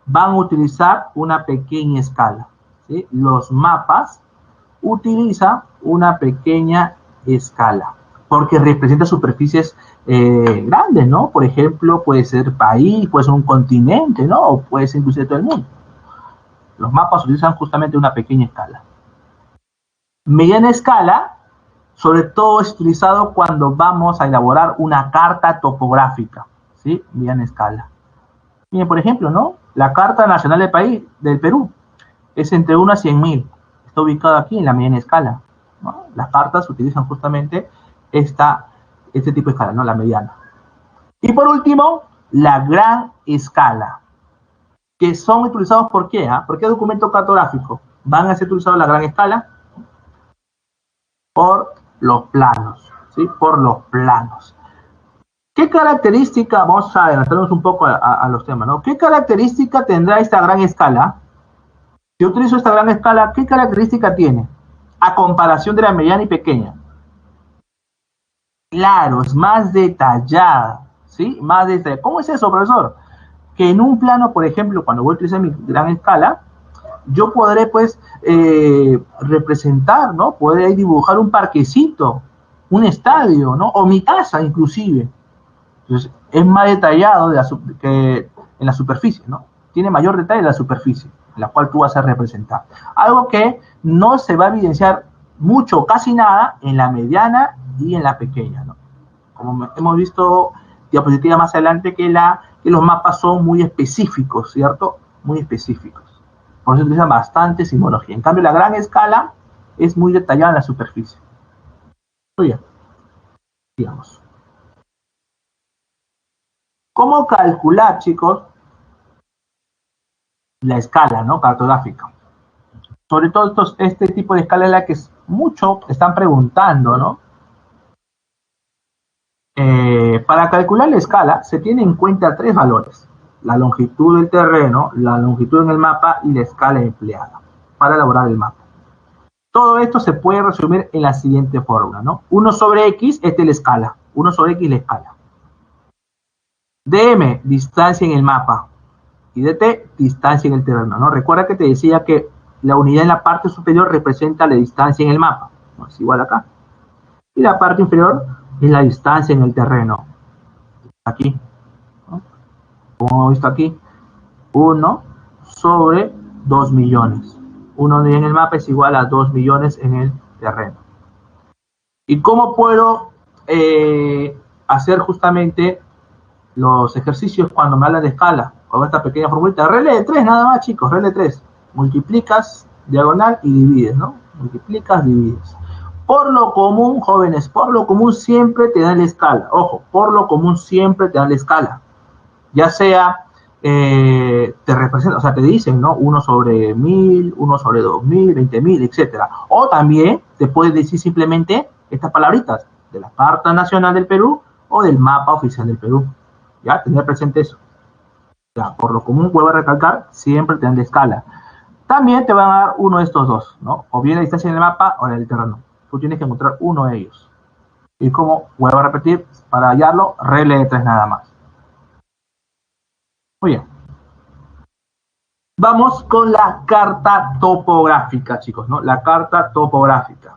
van a utilizar una pequeña escala, ¿sí? Los mapas utilizan una pequeña escala, porque representa superficies grandes, ¿no? Por ejemplo, puede ser país, puede ser un continente, ¿no? O puede ser inclusive todo el mundo. Los mapas utilizan justamente una pequeña escala. Mediana escala, sobre todo es utilizado cuando vamos a elaborar una carta topográfica, ¿sí? Mediana escala. Miren, por ejemplo, ¿no? La Carta Nacional del Perú es entre 1 a 100.000. Está ubicado aquí en la mediana escala, ¿no? Las cartas utilizan justamente este tipo de escala, ¿no? La mediana. Y por último, la gran escala, que son utilizados ¿por qué? ¿Por qué documentos cartográficos van a ser utilizados la gran escala? Por los planos, ¿sí? Por los planos. ¿Qué característica, vamos a adelantarnos un poco a los temas, ¿no? ¿Qué característica tendrá esta gran escala? Si yo utilizo esta gran escala, ¿qué característica tiene? A comparación de la mediana y pequeña. Claro, es más detallada, ¿sí? Más detallada. ¿Cómo es eso, profesor? Que en un plano, por ejemplo, cuando voy a utilizar mi gran escala, yo podré, pues, representar, ¿no? Podré dibujar un parquecito, un estadio, ¿no? O mi casa, inclusive. Entonces, es más detallado que en la superficie, ¿no? Tiene mayor detalle en la superficie, en la cual tú vas a representar. Algo que no se va a evidenciar mucho, casi nada, en la mediana y en la pequeña, ¿no? Como hemos visto diapositiva más adelante, que los mapas son muy específicos, ¿cierto? Muy específicos. Por eso se utiliza bastante simbología. En cambio, la gran escala es muy detallada en la superficie. Oye, digamos. ¿Cómo calcular, chicos, la escala, ¿no? Cartográfica? Sobre todo este tipo de escala es la que mucho están preguntando, ¿no? Para calcular la escala se tiene en cuenta tres valores: la longitud del terreno, la longitud en el mapa y la escala empleada para elaborar el mapa. Todo esto se puede resumir en la siguiente fórmula, ¿no? 1 sobre x, esta es la escala. 1 sobre x la escala. dm, distancia en el mapa. Y dt, distancia en el terreno, ¿no? Recuerda que te decía que la unidad en la parte superior representa la distancia en el mapa, ¿no? Es igual acá. Y la parte inferior es la distancia en el terreno. Aquí, ¿no? Como hemos visto aquí, 1 sobre 2 millones. 1 en el mapa es igual a 2 millones en el terreno. ¿Y cómo puedo hacer justamente los ejercicios cuando me hablan de escala? Con esta pequeña formulita, regla de 3 nada más, chicos, regla de 3. Multiplicas, diagonal y divides, ¿no? Multiplicas, divides. Por lo común, jóvenes, por lo común siempre te dan la escala. Ojo, por lo común siempre te dan la escala. Ya sea te representa, o sea, te dicen, ¿no? 1 sobre 1000, 1 sobre 2000, 20.000, etcétera. O también te puedes decir simplemente estas palabritas de la Carta Nacional del Perú o del Mapa Oficial del Perú. ¿Ya? Tener presente eso. Ya, por lo común, vuelvo a recalcar, siempre tener de escala. También te van a dar uno de estos dos, ¿no? O bien la distancia en el mapa o en el terreno. Tú tienes que encontrar uno de ellos. Y como vuelvo a repetir, para hallarlo, regla de 3 nada más. Muy bien. Vamos con la carta topográfica, chicos, ¿no? La carta topográfica.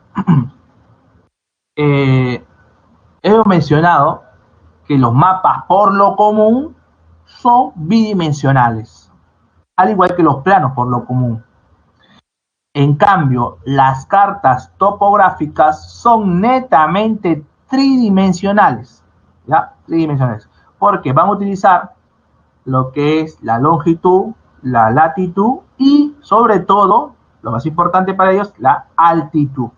Hemos mencionado que los mapas, por lo común, son bidimensionales, al igual que los planos, por lo común. En cambio, las cartas topográficas son netamente tridimensionales, ¿ya? Tridimensionales, porque van a utilizar lo que es la longitud, la latitud y, sobre todo, lo más importante para ellos, la altitud.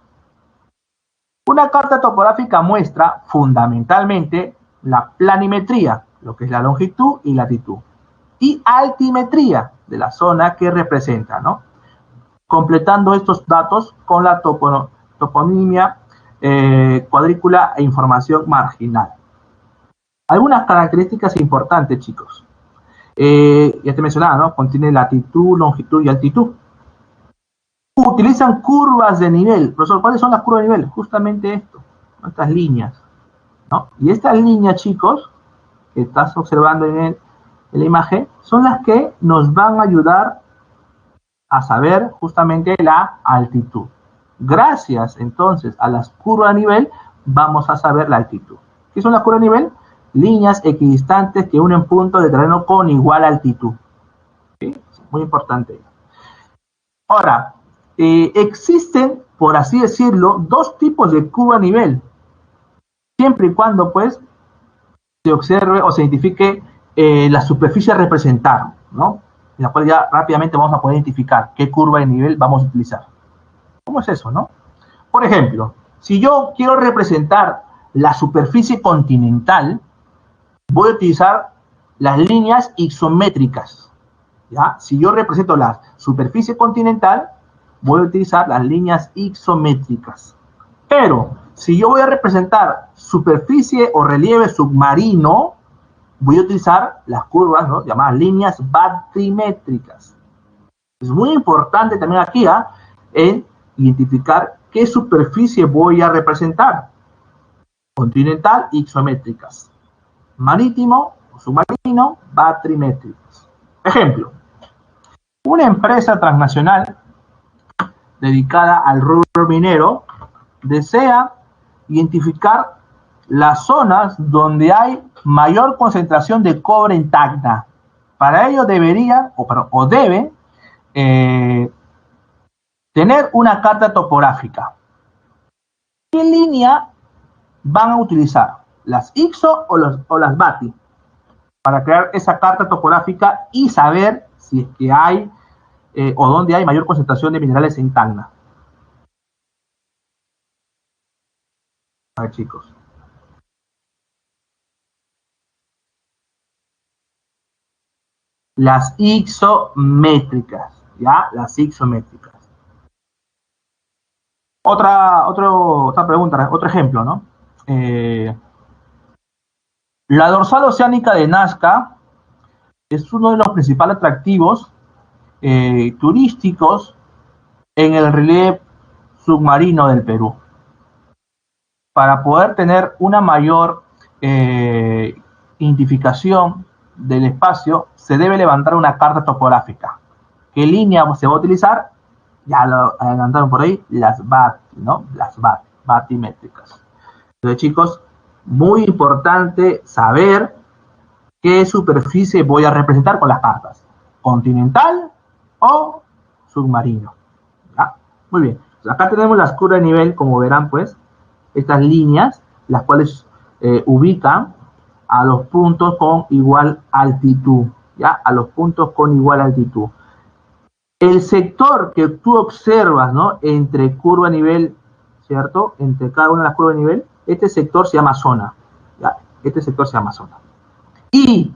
Una carta topográfica muestra fundamentalmente la planimetría, lo que es la longitud y latitud, y altimetría de la zona que representa, ¿no? Completando estos datos con la toponimia, cuadrícula e información marginal. Algunas características importantes, chicos. Ya te mencionaba, ¿no? Contiene latitud, longitud y altitud. Utilizan curvas de nivel. Profesor, ¿cuáles son las curvas de nivel? Justamente esto, estas líneas, ¿no? Y estas líneas, chicos, que estás observando en la imagen, son las que nos van a ayudar a saber justamente la altitud. Gracias, entonces, a las curvas de nivel, vamos a saber la altitud. ¿Qué son las curvas de nivel? Líneas equidistantes que unen puntos de terreno con igual altitud. ¿Sí? Muy importante. Ahora, existen, por así decirlo, dos tipos de curva a nivel, siempre y cuando, pues, se observe o se identifique la superficie a representar, ¿no? En la cual ya rápidamente vamos a poder identificar qué curva de nivel vamos a utilizar. ¿Cómo es eso, no? Por ejemplo, si yo quiero representar la superficie continental, voy a utilizar las líneas isométricas, ¿ya? Si yo represento la superficie continental, voy a utilizar las líneas isométricas. Pero si yo voy a representar superficie o relieve submarino, voy a utilizar las curvas, ¿no? Llamadas líneas batimétricas. Es muy importante también aquí en identificar qué superficie voy a representar. Continental, isométricas. Marítimo o submarino, batimétricas. Ejemplo, una empresa transnacional dedicada al rubro minero desea identificar las zonas donde hay mayor concentración de cobre en Tacna. Para ello debería o debe tener una carta topográfica. ¿Qué línea van a utilizar? ¿Las IXO o las BATI? Para crear esa carta topográfica y saber si es que hay o dónde hay mayor concentración de minerales en Tacna. A ver, chicos. Las isométricas, ¿ya? Las isométricas. Otra pregunta, otro ejemplo, ¿no? La dorsal oceánica de Nazca es uno de los principales atractivos turísticos en el relieve submarino del Perú. Para poder tener una mayor identificación del espacio, se debe levantar una carta topográfica. ¿Qué línea se va a utilizar? Ya lo adelantaron por ahí, las BAT, ¿no? Las BAT, batimétricas. Entonces, chicos, muy importante saber qué superficie voy a representar con las cartas. ¿Continental o submarino? ¿Ya? Muy bien. Acá tenemos las curvas de nivel, como verán, pues, estas líneas, las cuales ubican a los puntos con igual altitud, ¿ya? A los puntos con igual altitud. El sector que tú observas, ¿no? Entre curva de nivel, ¿cierto? Entre cada una de las curvas de nivel, este sector se llama zona, ¿ya? Este sector se llama zona. Y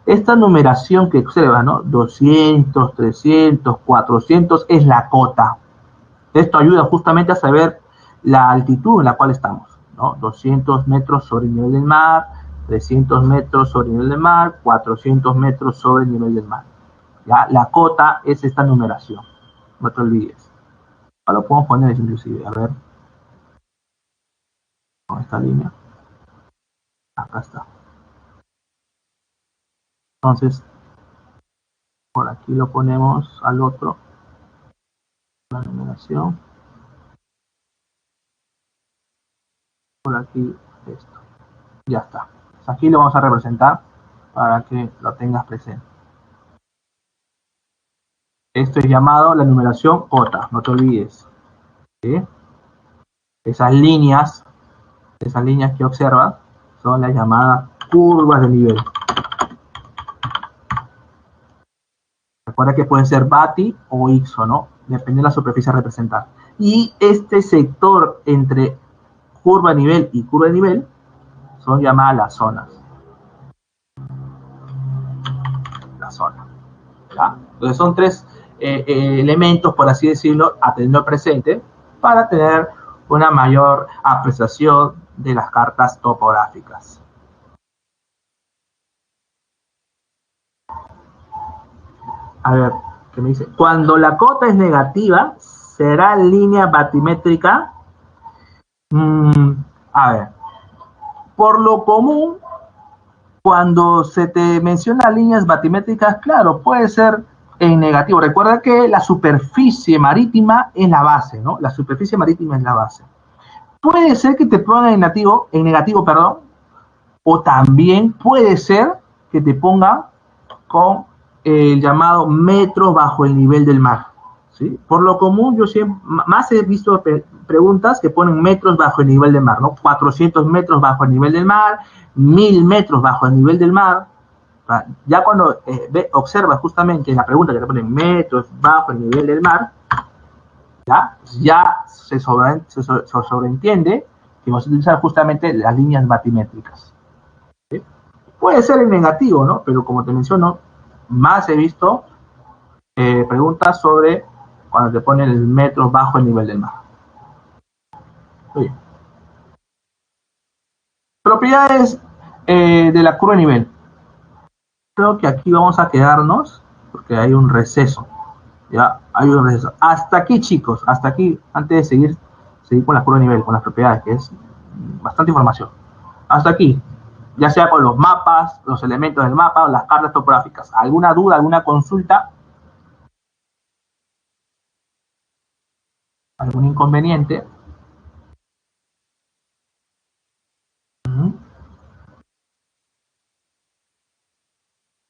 Esta numeración que observa, ¿no? 200, 300, 400 es la cota. Esto ayuda justamente a saber la altitud en la cual estamos, ¿no? 200 metros sobre el nivel del mar, 300 metros sobre el nivel del mar, 400 metros sobre el nivel del mar. ¿Ya? La cota es esta numeración, no te olvides. Ahora lo podemos poner inclusive, a ver, con esta línea. Acá está. Entonces, por aquí lo ponemos al otro, la numeración. Por aquí esto. Ya está. Aquí lo vamos a representar para que lo tengas presente. Esto es llamado la numeración cota, no te olvides. ¿Sí? Esas líneas que observas son las llamadas curvas de nivel. Recuerda que pueden ser BATI o IXO, ¿no? Depende de la superficie a representar. Y este sector entre curva de nivel y curva de nivel son llamadas las zonas. La zona. ¿Ya? Entonces son tres elementos, por así decirlo, a tener presente para tener una mayor apreciación de las cartas topográficas. A ver, ¿qué me dice? Cuando la cota es negativa, ¿será línea batimétrica? A ver, por lo común, cuando se te menciona líneas batimétricas, claro, puede ser en negativo. Recuerda que la superficie marítima es la base, ¿no? La superficie marítima es la base. Puede ser que te pongan en negativo, perdón, o también puede ser que te pongan con el llamado metros bajo el nivel del mar. ¿Sí? Por lo común, yo siempre, más he visto preguntas que ponen metros bajo el nivel del mar, ¿no? 400 metros bajo el nivel del mar, 1000 metros bajo el nivel del mar. Ya cuando observas justamente en la pregunta que te ponen metros bajo el nivel del mar, ya se sobreentiende que vamos a utilizar justamente las líneas batimétricas. ¿Sí? Puede ser en negativo, ¿no? Pero como te menciono, más he visto preguntas sobre cuando te ponen el metro bajo el nivel del mar. Bien. Propiedades de la curva de nivel. Creo que aquí vamos a quedarnos porque hay un receso. Ya, hay un receso. Hasta aquí, chicos, hasta aquí, antes de seguir con la curva de nivel, con las propiedades, que es bastante información. Hasta aquí, ya sea con los mapas, los elementos del mapa o las cartas topográficas. ¿Alguna duda, alguna consulta? ¿Algún inconveniente?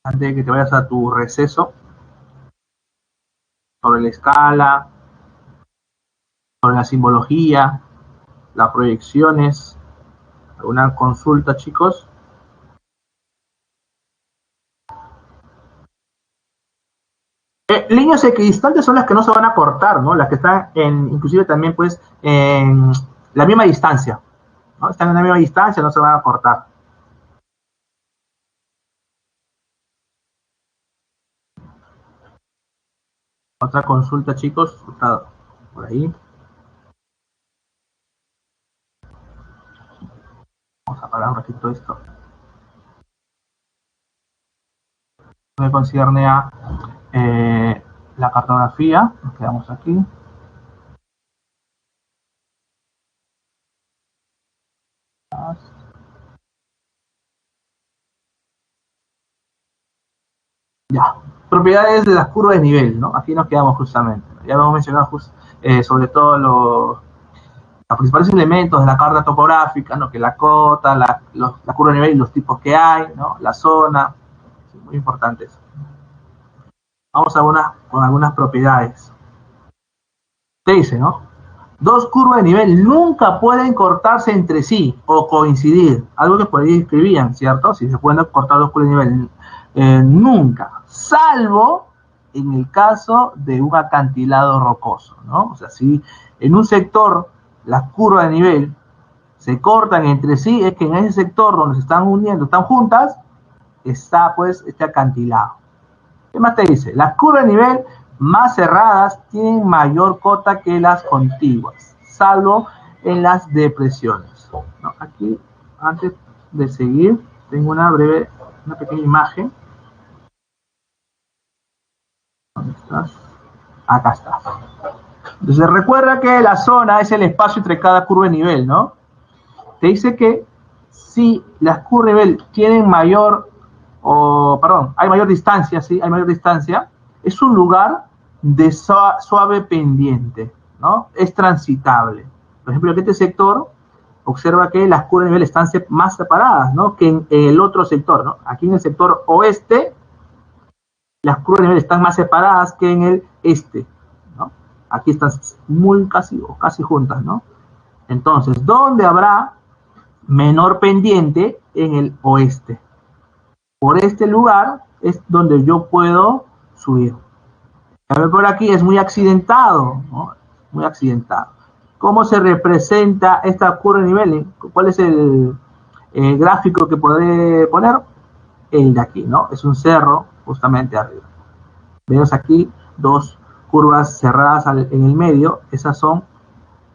Antes de que te vayas a tu receso, sobre la escala, sobre la simbología, las proyecciones, alguna consulta, chicos. Líneas equidistantes son las que no se van a cortar, ¿no? Las que están inclusive también, pues, en la misma distancia, ¿no? Están en la misma distancia, no se van a cortar. Otra consulta, chicos, está por ahí. Vamos a parar un ratito esto. Me concierne a la cartografía, nos quedamos aquí. Ya, propiedades de las curvas de nivel, ¿no? Aquí nos quedamos justamente. Ya hemos mencionado sobre todo los principales elementos de la carta topográfica, ¿no? Que la cota, la curva de nivel y los tipos que hay, ¿no? La zona, sí, muy importantes. Vamos con algunas propiedades. Te dice, ¿no? Dos curvas de nivel nunca pueden cortarse entre sí o coincidir. Algo que por ahí escribían, ¿cierto? Si se pueden cortar dos curvas de nivel. Nunca. Salvo en el caso de un acantilado rocoso, ¿no? O sea, si en un sector las curvas de nivel se cortan entre sí, es que en ese sector donde se están uniendo, están juntas, está pues este acantilado. ¿Qué más te dice? Las curvas de nivel más cerradas tienen mayor cota que las contiguas, salvo en las depresiones. ¿No? Aquí, antes de seguir, tengo una pequeña imagen. ¿Dónde estás? Acá está. Entonces recuerda que la zona es el espacio entre cada curva de nivel, ¿no? Te dice que si las curvas de nivel tienen hay mayor distancia, ¿sí? Hay mayor distancia, es un lugar de suave pendiente, ¿no? Es transitable. Por ejemplo, en este sector, observa que las curvas de nivel están más separadas, ¿no? Que en el otro sector, ¿no? Aquí en el sector oeste, las curvas de nivel están más separadas que en el este, ¿no? Aquí están casi juntas, ¿no? Entonces, ¿dónde habrá menor pendiente? En el oeste. Por este lugar es donde yo puedo subir. A ver, por aquí es muy accidentado, ¿no? Muy accidentado. ¿Cómo se representa esta curva de nivel? ¿Cuál es el gráfico que podré poner? El de aquí, ¿no? Es un cerro justamente arriba. Vemos aquí dos curvas cerradas en el medio. Esas son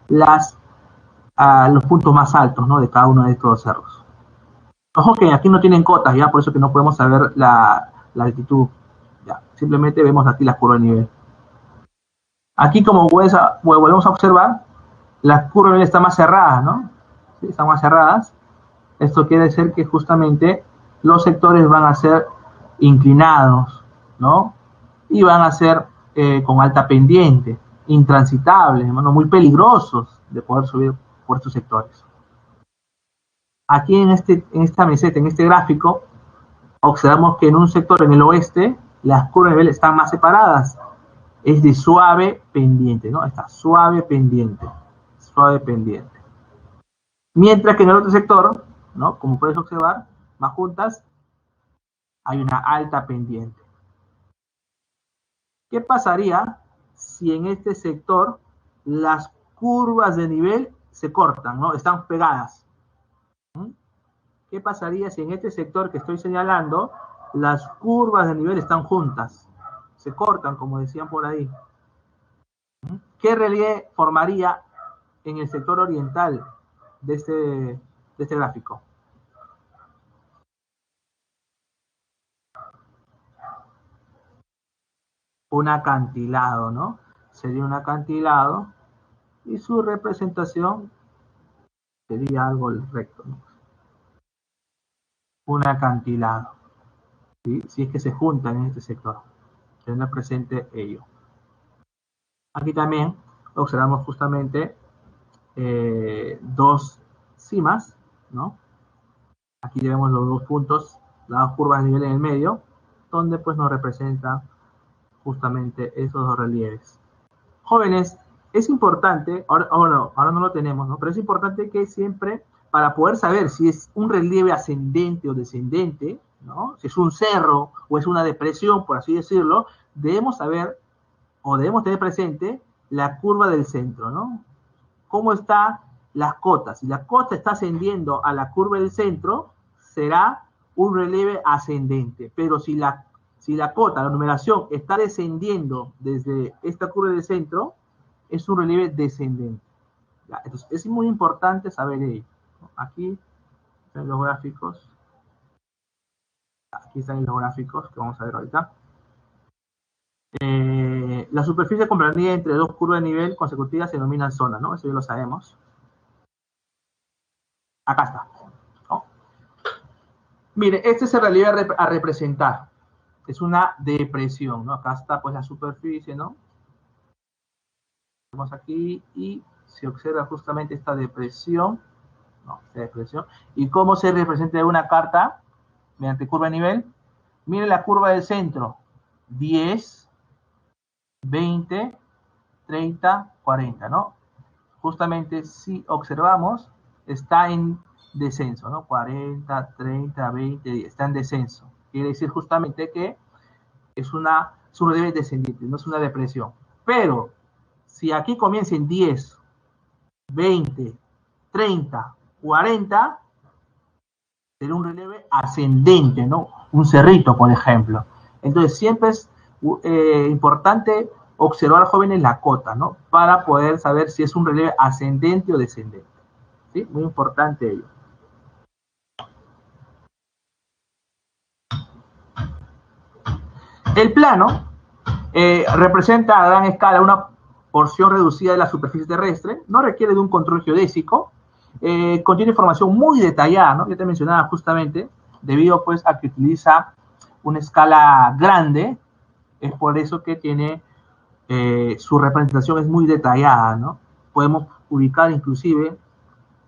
los puntos más altos, ¿no? De cada uno de estos cerros. Ojo que aquí no tienen cotas, ya, por eso que no podemos saber la altitud. Ya, simplemente vemos aquí la curva de nivel. Aquí, como volvemos a observar, las curvas de nivel están más cerradas, ¿no? ¿Sí? Están más cerradas. Esto quiere decir que justamente los sectores van a ser inclinados, ¿no? Y van a ser con alta pendiente, intransitables, ¿no? Muy peligrosos de poder subir por estos sectores. Aquí en esta meseta, en este gráfico, observamos que en un sector en el oeste, las curvas de nivel están más separadas. Es de suave pendiente, ¿no? Está suave pendiente. Suave pendiente. Mientras que en el otro sector, ¿no? Como puedes observar, más juntas, hay una alta pendiente. ¿Qué pasaría si en este sector las curvas de nivel se cortan, ¿no? Están pegadas? ¿Qué pasaría si en este sector que estoy señalando las curvas de nivel están juntas? Se cortan, como decían por ahí. ¿Qué relieve formaría en el sector oriental de este gráfico? Un acantilado, ¿no? Sería un acantilado y su representación sería algo recto, ¿no? Un acantilado, ¿sí? Si es que se juntan en este sector. Tener presente ello. Aquí también observamos justamente dos cimas, ¿no? Aquí vemos los dos puntos, las dos curvas de nivel en el medio, donde pues nos representan justamente esos dos relieves. Jóvenes, es importante, ahora no lo tenemos, ¿no? Pero es importante que siempre, para poder saber si es un relieve ascendente o descendente, ¿no? Si es un cerro o es una depresión, por así decirlo, debemos saber o debemos tener presente la curva del centro, ¿no? ¿Cómo están las cotas? Si la cota está ascendiendo a la curva del centro, será un relieve ascendente. Pero si la cota, la numeración, está descendiendo desde esta curva del centro, es un relieve descendente. ¿Ya? Entonces, es muy importante saber ello. Aquí están los gráficos. Aquí están los gráficos que vamos a ver ahorita. La superficie comprendida entre dos curvas de nivel consecutivas se denomina zona, ¿no? Eso ya lo sabemos. Acá está, ¿no? Mire, este es el relieve a representar. Es una depresión, ¿no? Acá está pues la superficie, ¿no? Vamos aquí y se observa justamente esta depresión, ¿no? Esta depresión. ¿Y cómo se representa en una carta? Mediante curva de nivel. Mire la curva del centro. 10, 20, 30, 40, ¿no? Justamente si observamos, está en descenso, ¿no? 40, 30, 20, 10, está en descenso. Quiere decir justamente que es un relieve descendiente, no es una depresión. Pero si aquí comienza en 10, 20, 30, 40, Sería un relieve ascendente, ¿no? Un cerrito, por ejemplo. Entonces, siempre es importante observar, jóvenes, la cota, ¿no? Para poder saber si es un relieve ascendente o descendente. ¿Sí? Muy importante ello. El plano representa a gran escala una porción reducida de la superficie terrestre, no requiere de un control geodésico, contiene información muy detallada, ¿no? Yo te mencionaba justamente, debido pues a que utiliza una escala grande, es por eso que tiene su representación es muy detallada, ¿no? Podemos ubicar inclusive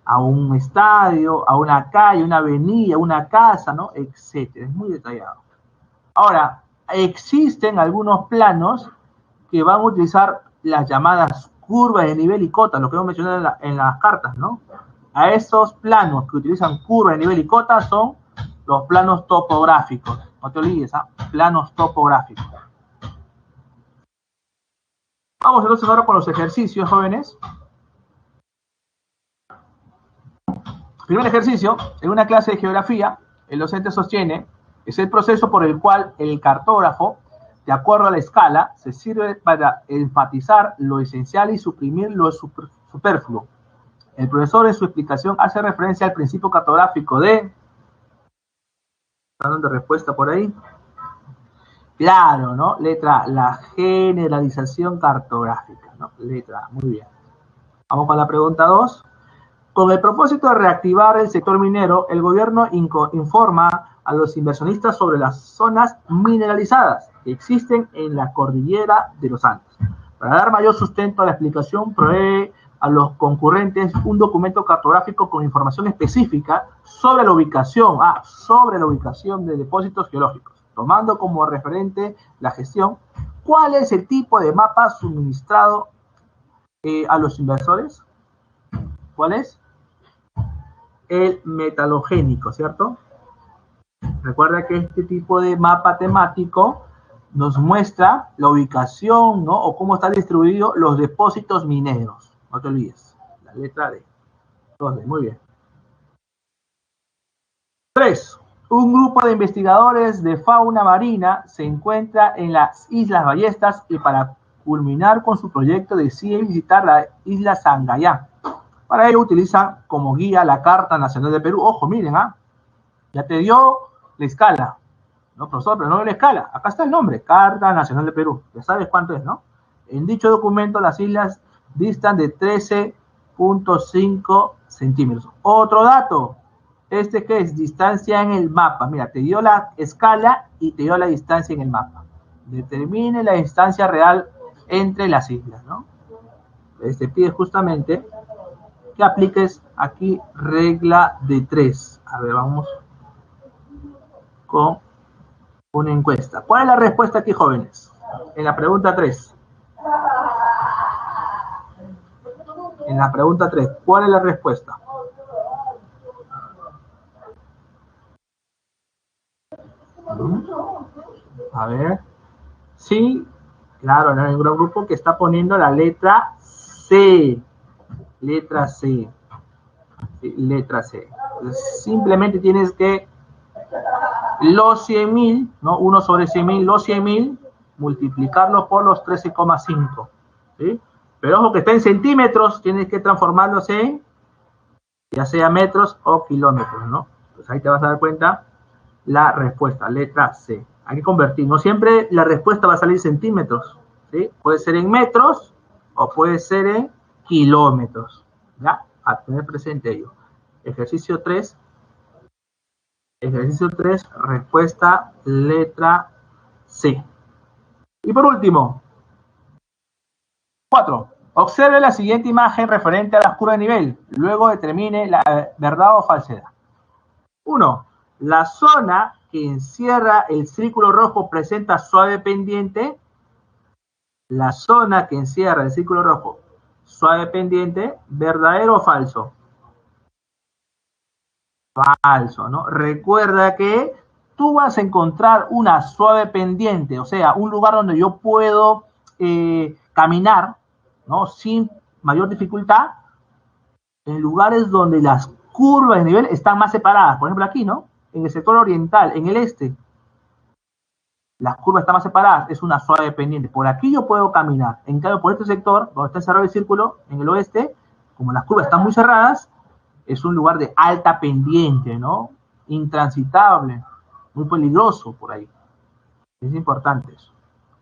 a un estadio, a una calle, una avenida, una casa, ¿no? Etcétera. Es muy detallado. Ahora, existen algunos planos que van a utilizar las llamadas curvas de nivel y cota, lo que hemos mencionado en las cartas, ¿no? A esos planos que utilizan curvas de nivel y cota son los planos topográficos. No te olvides, ¿ah? Planos topográficos. Vamos entonces ahora con los ejercicios, jóvenes. Primer ejercicio, en una clase de geografía, el docente sostiene, es el proceso por el cual el cartógrafo, de acuerdo a la escala, se sirve para enfatizar lo esencial y suprimir lo superfluo. El profesor en su explicación hace referencia al principio cartográfico de... ¿Están dando respuesta por ahí? Claro, ¿no? Letra, la generalización cartográfica, ¿no? Letra, muy bien. Vamos con la pregunta 2. Con el propósito de reactivar el sector minero, el gobierno informa a los inversionistas sobre las zonas mineralizadas que existen en la cordillera de los Andes. Para dar mayor sustento a la explicación, provee a los concurrentes un documento cartográfico con información específica sobre la ubicación, de depósitos geológicos, tomando como referente la gestión. ¿Cuál es el tipo de mapa suministrado a los inversores? ¿Cuál es? El metalogénico, ¿cierto? Recuerda que este tipo de mapa temático nos muestra la ubicación, ¿no? O cómo están distribuidos los depósitos mineros. No te olvides. La letra D. Entonces, muy bien. 3. Un grupo de investigadores de fauna marina se encuentra en las Islas Ballestas y para culminar con su proyecto decide visitar la isla Sangayán. Para ello utilizan como guía la Carta Nacional de Perú. Ojo, miren, ya te dio la escala. No, profesor, pero no la escala. Acá está el nombre, Carta Nacional de Perú. Ya sabes cuánto es, ¿no? En dicho documento, las islas distan de 13.5 centímetros. Otro dato, que es distancia en el mapa. Mira, te dio la escala y te dio la distancia en el mapa. Determine la distancia real entre las islas, ¿no? Te pide justamente que apliques aquí regla de 3. A ver, vamos con una encuesta. ¿Cuál es la respuesta aquí, jóvenes? En la pregunta 3. En la pregunta 3, ¿cuál es la respuesta? A ver. Sí, claro, hay un gran grupo que está poniendo la letra C. Letra C. Letra C. Entonces, simplemente tienes que los 100.000, ¿no? 1 sobre 100.000, los 100.000, multiplicarlo por los 13,5. ¿Sí? Pero ojo que está en centímetros, tienes que transformarlos en, ya sea metros o kilómetros, ¿no? Pues ahí te vas a dar cuenta la respuesta, letra C. Hay que convertir, no siempre la respuesta va a salir en centímetros, ¿sí? Puede ser en metros o puede ser en kilómetros, ¿ya? A tener presente ello. Ejercicio 3, respuesta letra C. Y por último, 4. Observe la siguiente imagen referente a las curvas de nivel. Luego determine la verdad o falsedad. 1. La zona que encierra el círculo rojo presenta suave pendiente. La zona que encierra el círculo rojo, suave pendiente, ¿verdadero o falso? Falso, ¿no? Recuerda que tú vas a encontrar una suave pendiente, o sea, un lugar donde yo puedo caminar, ¿no? Sin mayor dificultad, en lugares donde las curvas de nivel están más separadas. Por ejemplo, aquí, ¿no? En el sector oriental, en el este, las curvas están más separadas, es una suave pendiente. Por aquí yo puedo caminar. En cambio, por este sector, donde está cerrado el círculo, en el oeste, como las curvas están muy cerradas, es un lugar de alta pendiente, ¿no? Intransitable, muy peligroso por ahí. Es importante eso.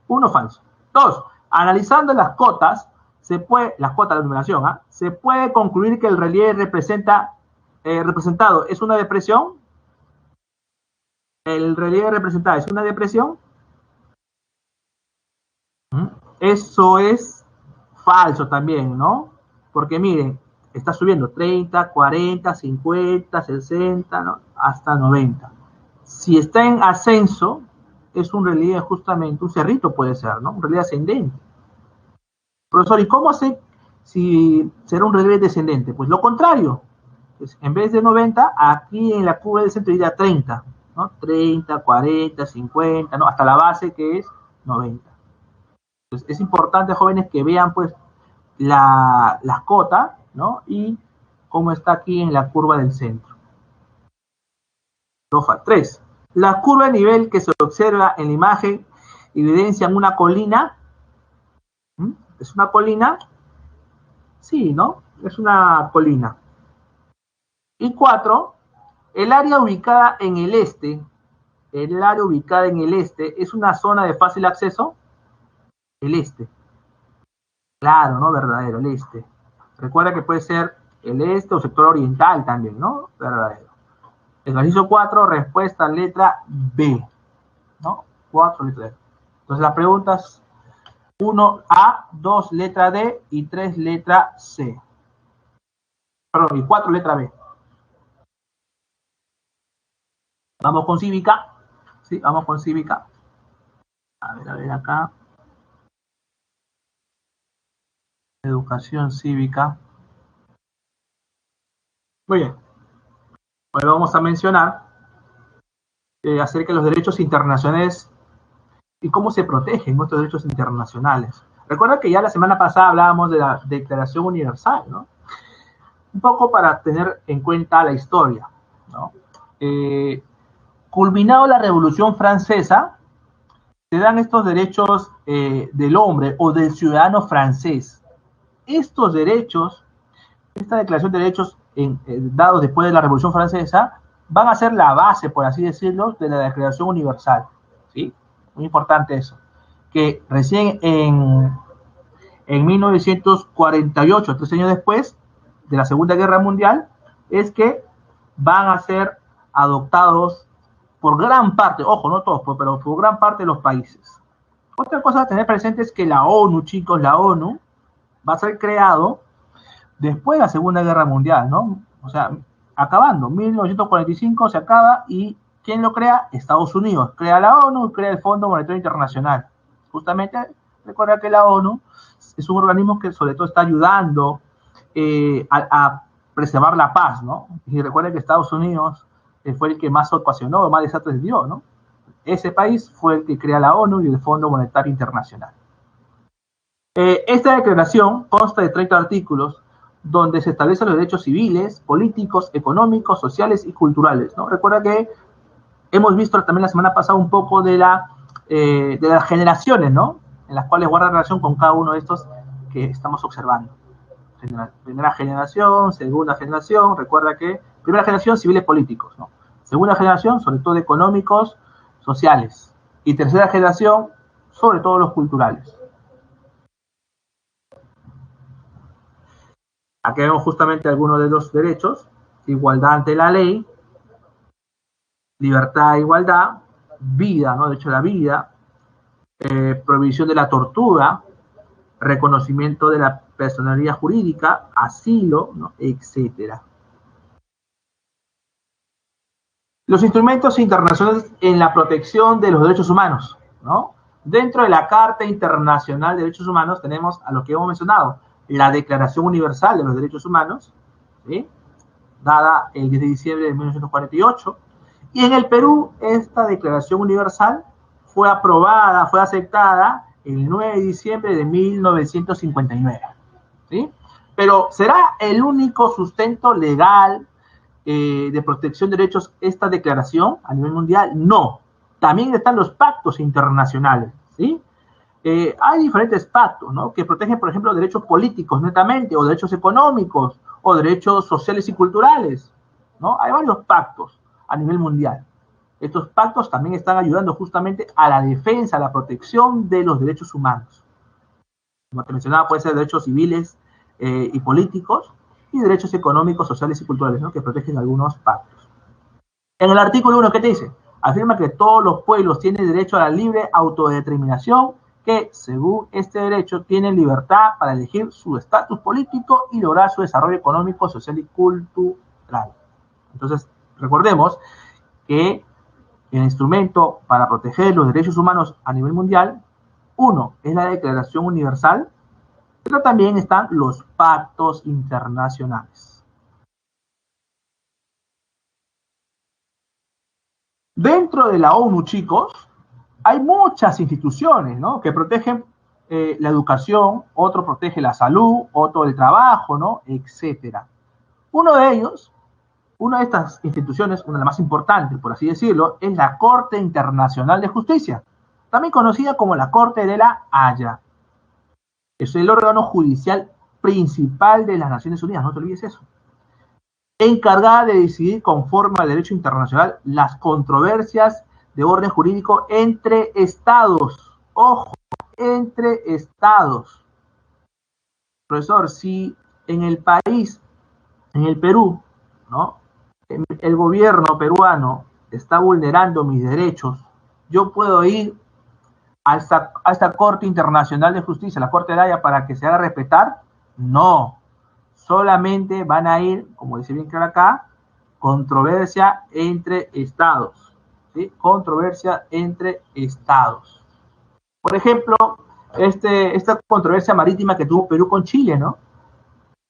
1, falso. 2, analizando las cotas, las cotas de numeración, se puede concluir que el relieve representado es una depresión. El relieve representado es una depresión. Eso es falso también, ¿no? Porque miren, está subiendo 30, 40, 50, 60, ¿no? Hasta 90. Si está en ascenso, es un relieve justamente, un cerrito puede ser, ¿no? Un relieve ascendente. Profesor, ¿y cómo sé si será un relieve descendente? Pues lo contrario. Pues en vez de 90, aquí en la curva del centro iría 30, ¿no? 30, 40, 50, ¿no? Hasta la base que es 90. Entonces, es importante, jóvenes, que vean pues las cotas, ¿no? Y cómo está aquí en la curva del centro. 3. La curva de nivel que se observa en la imagen evidencia una colina. ¿Es una colina? Sí, ¿no? Es una colina. Y 4. El área ubicada en el este. El área ubicada en el este es una zona de fácil acceso. El este. Claro, ¿no? Verdadero, el este. Recuerda que puede ser el este o sector oriental también, ¿no? Verdadero. Ejercicio 4, respuesta letra B, ¿no? 4, letra D. Entonces las preguntas 1A, 2, letra D y 3, letra C. Perdón, y 4, letra B. Vamos con cívica. Sí, vamos con cívica. A ver acá. Educación cívica. Muy bien. Hoy vamos a mencionar acerca de los derechos internacionales y cómo se protegen nuestros derechos internacionales. Recuerda que ya la semana pasada hablábamos de la Declaración Universal, ¿no? Un poco para tener en cuenta la historia, ¿no? Culminado la Revolución Francesa, se dan estos derechos del hombre o del ciudadano francés. Estos derechos, esta declaración de derechos dados después de la Revolución Francesa, van a ser la base, por así decirlo, de la Declaración Universal. ¿Sí? Muy importante eso. Que recién en 1948, 3 años después de la Segunda Guerra Mundial, es que van a ser adoptados por gran parte, ojo, no todos, pero por gran parte de los países. Otra cosa a tener presente es que la ONU, chicos, la ONU va a ser creado después de la Segunda Guerra Mundial, ¿no? O sea, acabando, 1945 se acaba y ¿quién lo crea? Estados Unidos. Crea la ONU, crea el Fondo Monetario Internacional. Justamente, recuerda que la ONU es un organismo que sobre todo está ayudando a preservar la paz, ¿no? Y recuerda que Estados Unidos fue el que más ocasionó, más desastres dio, ¿no? Ese país fue el que crea la ONU y el Fondo Monetario Internacional. Esta declaración consta de 30 artículos donde se establecen los derechos civiles, políticos, económicos, sociales y culturales, ¿no? Recuerda que hemos visto también la semana pasada un poco de las generaciones, ¿no? En las cuales guarda relación con cada uno de estos que estamos observando. Primera generación, segunda generación, recuerda que primera generación, civiles políticos, ¿no? Segunda generación, sobre todo económicos, sociales. Y tercera generación, sobre todo los culturales. Aquí vemos justamente algunos de los derechos: igualdad ante la ley, libertad e igualdad, vida, ¿no? Derecho a la vida, prohibición de la tortura, reconocimiento de la personalidad jurídica, asilo, ¿no? Etcétera. Los instrumentos internacionales en la protección de los derechos humanos, ¿no? Dentro de la Carta Internacional de Derechos Humanos tenemos a lo que hemos mencionado, la Declaración Universal de los Derechos Humanos, ¿sí? Dada el 10 de diciembre de 1948, y en el Perú esta Declaración Universal fue aprobada, fue aceptada el 9 de diciembre de 1959, ¿sí? Pero ¿será el único sustento legal de protección de derechos esta declaración a nivel mundial? No. También están los pactos internacionales, ¿sí? Hay diferentes pactos, ¿no? Que protegen, por ejemplo, derechos políticos netamente, o derechos económicos, o derechos sociales y culturales, ¿no? Hay varios pactos a nivel mundial. Estos pactos también están ayudando justamente a la defensa, a la protección de los derechos humanos. Como te mencionaba, puede ser derechos civiles y políticos, y derechos económicos, sociales y culturales, ¿no? Que protegen algunos pactos. En el artículo 1, ¿qué te dice? Afirma que todos los pueblos tienen derecho a la libre autodeterminación, que según este derecho tienen libertad para elegir su estatus político y lograr su desarrollo económico, social y cultural. Entonces, recordemos que el instrumento para proteger los derechos humanos a nivel mundial, uno, es la Declaración Universal, pero también están los pactos internacionales. Dentro de la ONU, chicos, hay muchas instituciones, ¿no? Que protegen la educación, otro protege la salud, otro el trabajo, ¿no? Etcétera. Uno de ellos, una de estas instituciones, una de las más importantes, por así decirlo, es la Corte Internacional de Justicia, también conocida como la Corte de la Haya. Es el órgano judicial principal de las Naciones Unidas, no te olvides eso. Encargada de decidir conforme al derecho internacional las controversias de orden jurídico entre estados. Ojo, entre estados. Profesor, si en el país, en el Perú, ¿no? El gobierno peruano está vulnerando mis derechos, yo puedo ir a esta Corte Internacional de Justicia, la Corte de la Haya, para que se haga respetar. No, solamente van a ir, como dice bien claro acá, controversia entre estados, ¿sí? Controversia entre estados. Por ejemplo, esta controversia marítima que tuvo Perú con Chile, ¿no?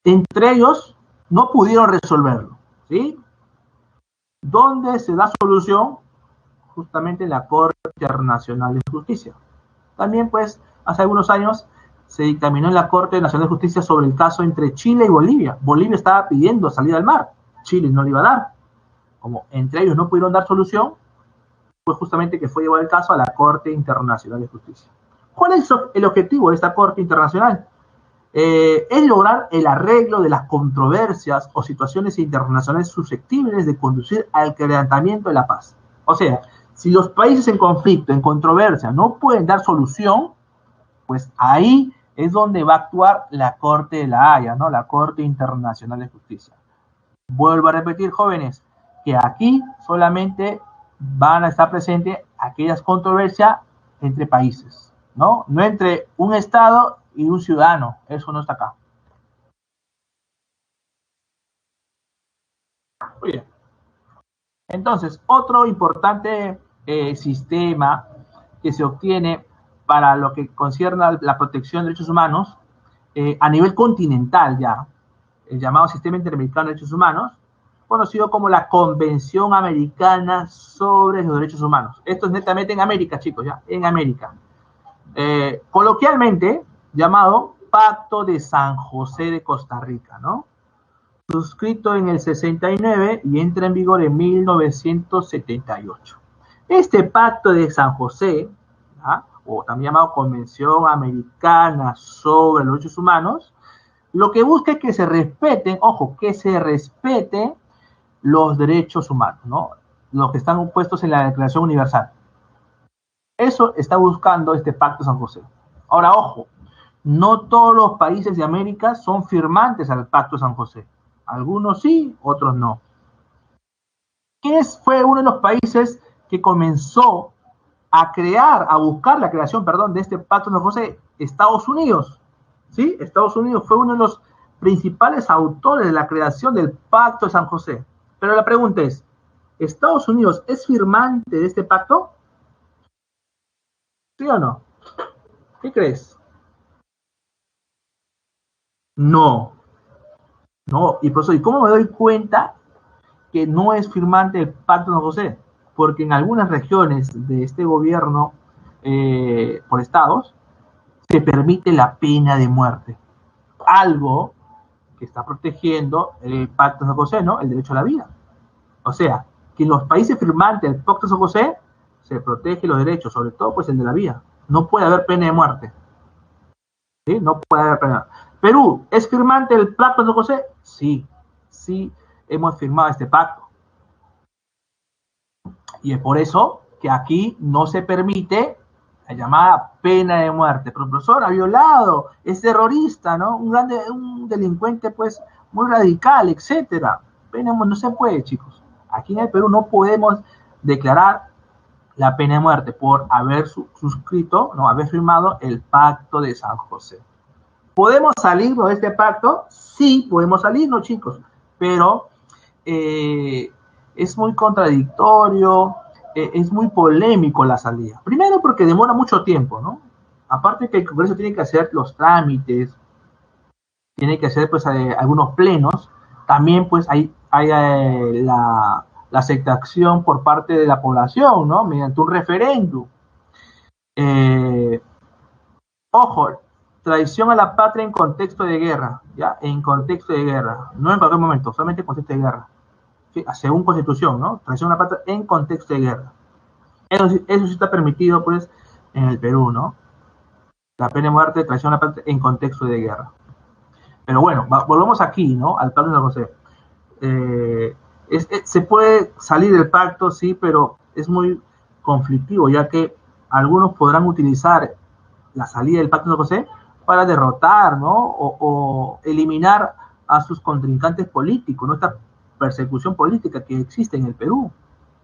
Entre ellos no pudieron resolverlo, ¿sí? ¿Dónde se da solución? Justamente en la Corte Internacional de Justicia. También, pues, hace algunos años se dictaminó en la Corte Nacional de Justicia sobre el caso entre Chile y Bolivia. Bolivia estaba pidiendo salir al mar, Chile no le iba a dar. Como entre ellos no pudieron dar solución, pues justamente que fue llevado el caso a la Corte Internacional de Justicia. ¿Cuál es el objetivo de esta Corte Internacional? Es lograr el arreglo de las controversias o situaciones internacionales susceptibles de conducir al quebrantamiento de la paz. O sea, si los países en conflicto, en controversia, no pueden dar solución, pues ahí es donde va a actuar la Corte de la Haya, ¿no? La Corte Internacional de Justicia. Vuelvo a repetir, jóvenes, que aquí solamente van a estar presentes aquellas controversias entre países, ¿no? No entre un Estado y un ciudadano, eso no está acá. Muy bien. Entonces, otro importante sistema que se obtiene para lo que concierne a la protección de derechos humanos a nivel continental ya, el llamado Sistema Interamericano de Derechos Humanos, conocido como la Convención Americana sobre los Derechos Humanos. Esto es netamente en América, chicos, ya, en América. Coloquialmente llamado Pacto de San José de Costa Rica, ¿no? Suscrito en el 69 y entra en vigor en 1978. Este Pacto de San José, ¿ah? O también llamado Convención Americana sobre los Derechos Humanos, lo que busca es que se respeten, ojo, que se respeten los derechos humanos, ¿no? Los que están puestos en la Declaración Universal. Eso está buscando este Pacto de San José. Ahora, ojo, no todos los países de América son firmantes al Pacto de San José. Algunos sí, otros no. ¿Quién fue uno de los países que comenzó a crear, a buscar la creación, perdón, de este Pacto de San José? Estados Unidos. ¿Sí? Estados Unidos fue uno de los principales autores de la creación del Pacto de San José. Pero la pregunta es, ¿Estados Unidos es firmante de este pacto? ¿Sí o no? ¿Qué crees? No, no. Y por eso, ¿y cómo me doy cuenta que no es firmante del Pacto de San José? Porque en algunas regiones de este gobierno por estados se permite la pena de muerte. Algo que está protegiendo el Pacto de San José, ¿no? El derecho a la vida. O sea, que en los países firmantes del Pacto de San José se protegen los derechos, sobre todo pues el de la vida. No puede haber pena de muerte. ¿Sí? No puede haber pena. ¿Perú es firmante del Pacto de San José? Sí, sí hemos firmado este pacto. Y es por eso que aquí no se permite la llamada pena de muerte. Pero el profesor ha violado, es terrorista, ¿no? Un delincuente, pues, muy radical, etcétera. Pena de muerte no se puede, chicos. Aquí en el Perú no podemos declarar la pena de muerte por haber suscrito, no, haber firmado el Pacto de San José. ¿Podemos salirnos de este pacto? Sí, podemos salirnos, chicos, pero es muy contradictorio, es muy polémico la salida. Primero porque demora mucho tiempo, ¿no? Aparte que el Congreso tiene que hacer los trámites, tiene que hacer pues algunos plenos, también pues hay la aceptación por parte de la población, ¿no? Mediante un referéndum. Eh, Ojo, traición a la patria en contexto de guerra, ¿ya? En contexto de guerra, no en cualquier momento, solamente en contexto de guerra. ¿Sí? Según Constitución, ¿no? Traición a la patria en contexto de guerra. Eso sí está permitido, pues, en el Perú, ¿no? La pena de muerte, traición a la patria en contexto de guerra. Pero bueno, volvamos aquí, ¿no? Al Pacto de San José. Se puede salir del pacto, sí, pero es muy conflictivo, ya que algunos podrán utilizar la salida del Pacto de San José para derrotar, ¿no? O eliminar a sus contrincantes políticos, ¿no? Esta persecución política que existe en el Perú,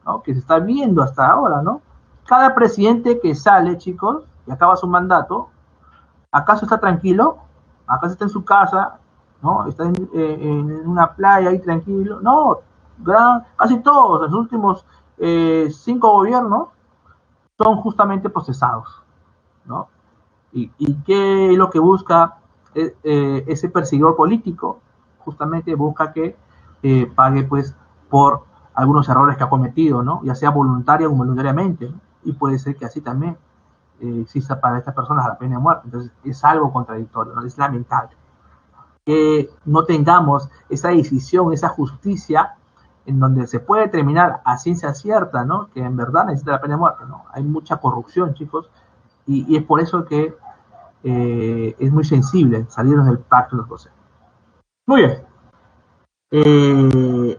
¿no? Que se está viendo hasta ahora, ¿no? Cada presidente que sale, chicos, y acaba su mandato, ¿acaso está tranquilo? ¿Acaso está en su casa? ¿No? ¿Está en una playa ahí tranquilo? No, casi todos los últimos 5 gobiernos son justamente procesados, ¿no? ¿Y qué es lo que busca ese perseguidor político? Justamente busca que pague pues por algunos errores que ha cometido, ¿no? Ya sea voluntaria o involuntariamente, ¿no? Y puede ser que así también exista para estas personas la pena de muerte. Entonces es algo contradictorio, ¿no? Es lamentable que no tengamos esa decisión, esa justicia en donde se puede determinar a ciencia cierta, ¿no? Que en verdad necesita la pena de muerte, ¿no? Hay mucha corrupción, chicos, y es por eso que es muy sensible salirnos del Pacto de San José. Muy bien.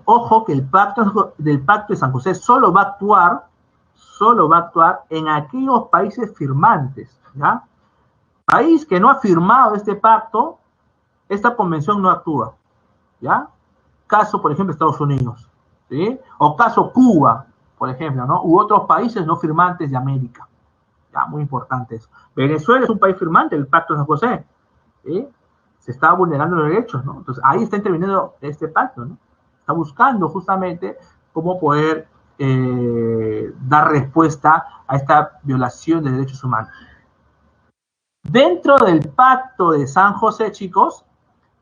Ojo que el pacto de San José solo va a actuar en aquellos países firmantes, ¿ya? País que no ha firmado este pacto, esta convención no actúa, ¿ya? Caso, por ejemplo, Estados Unidos, ¿sí? O caso Cuba, por ejemplo, ¿no? U otros países no firmantes de América. Ya, muy importante eso. Venezuela es un país firmante del Pacto de San José, ¿sí? Se está vulnerando los derechos, ¿no? Entonces ahí está interviniendo este pacto, ¿no? Está buscando justamente cómo poder dar respuesta a esta violación de derechos humanos. Dentro del Pacto de San José, chicos,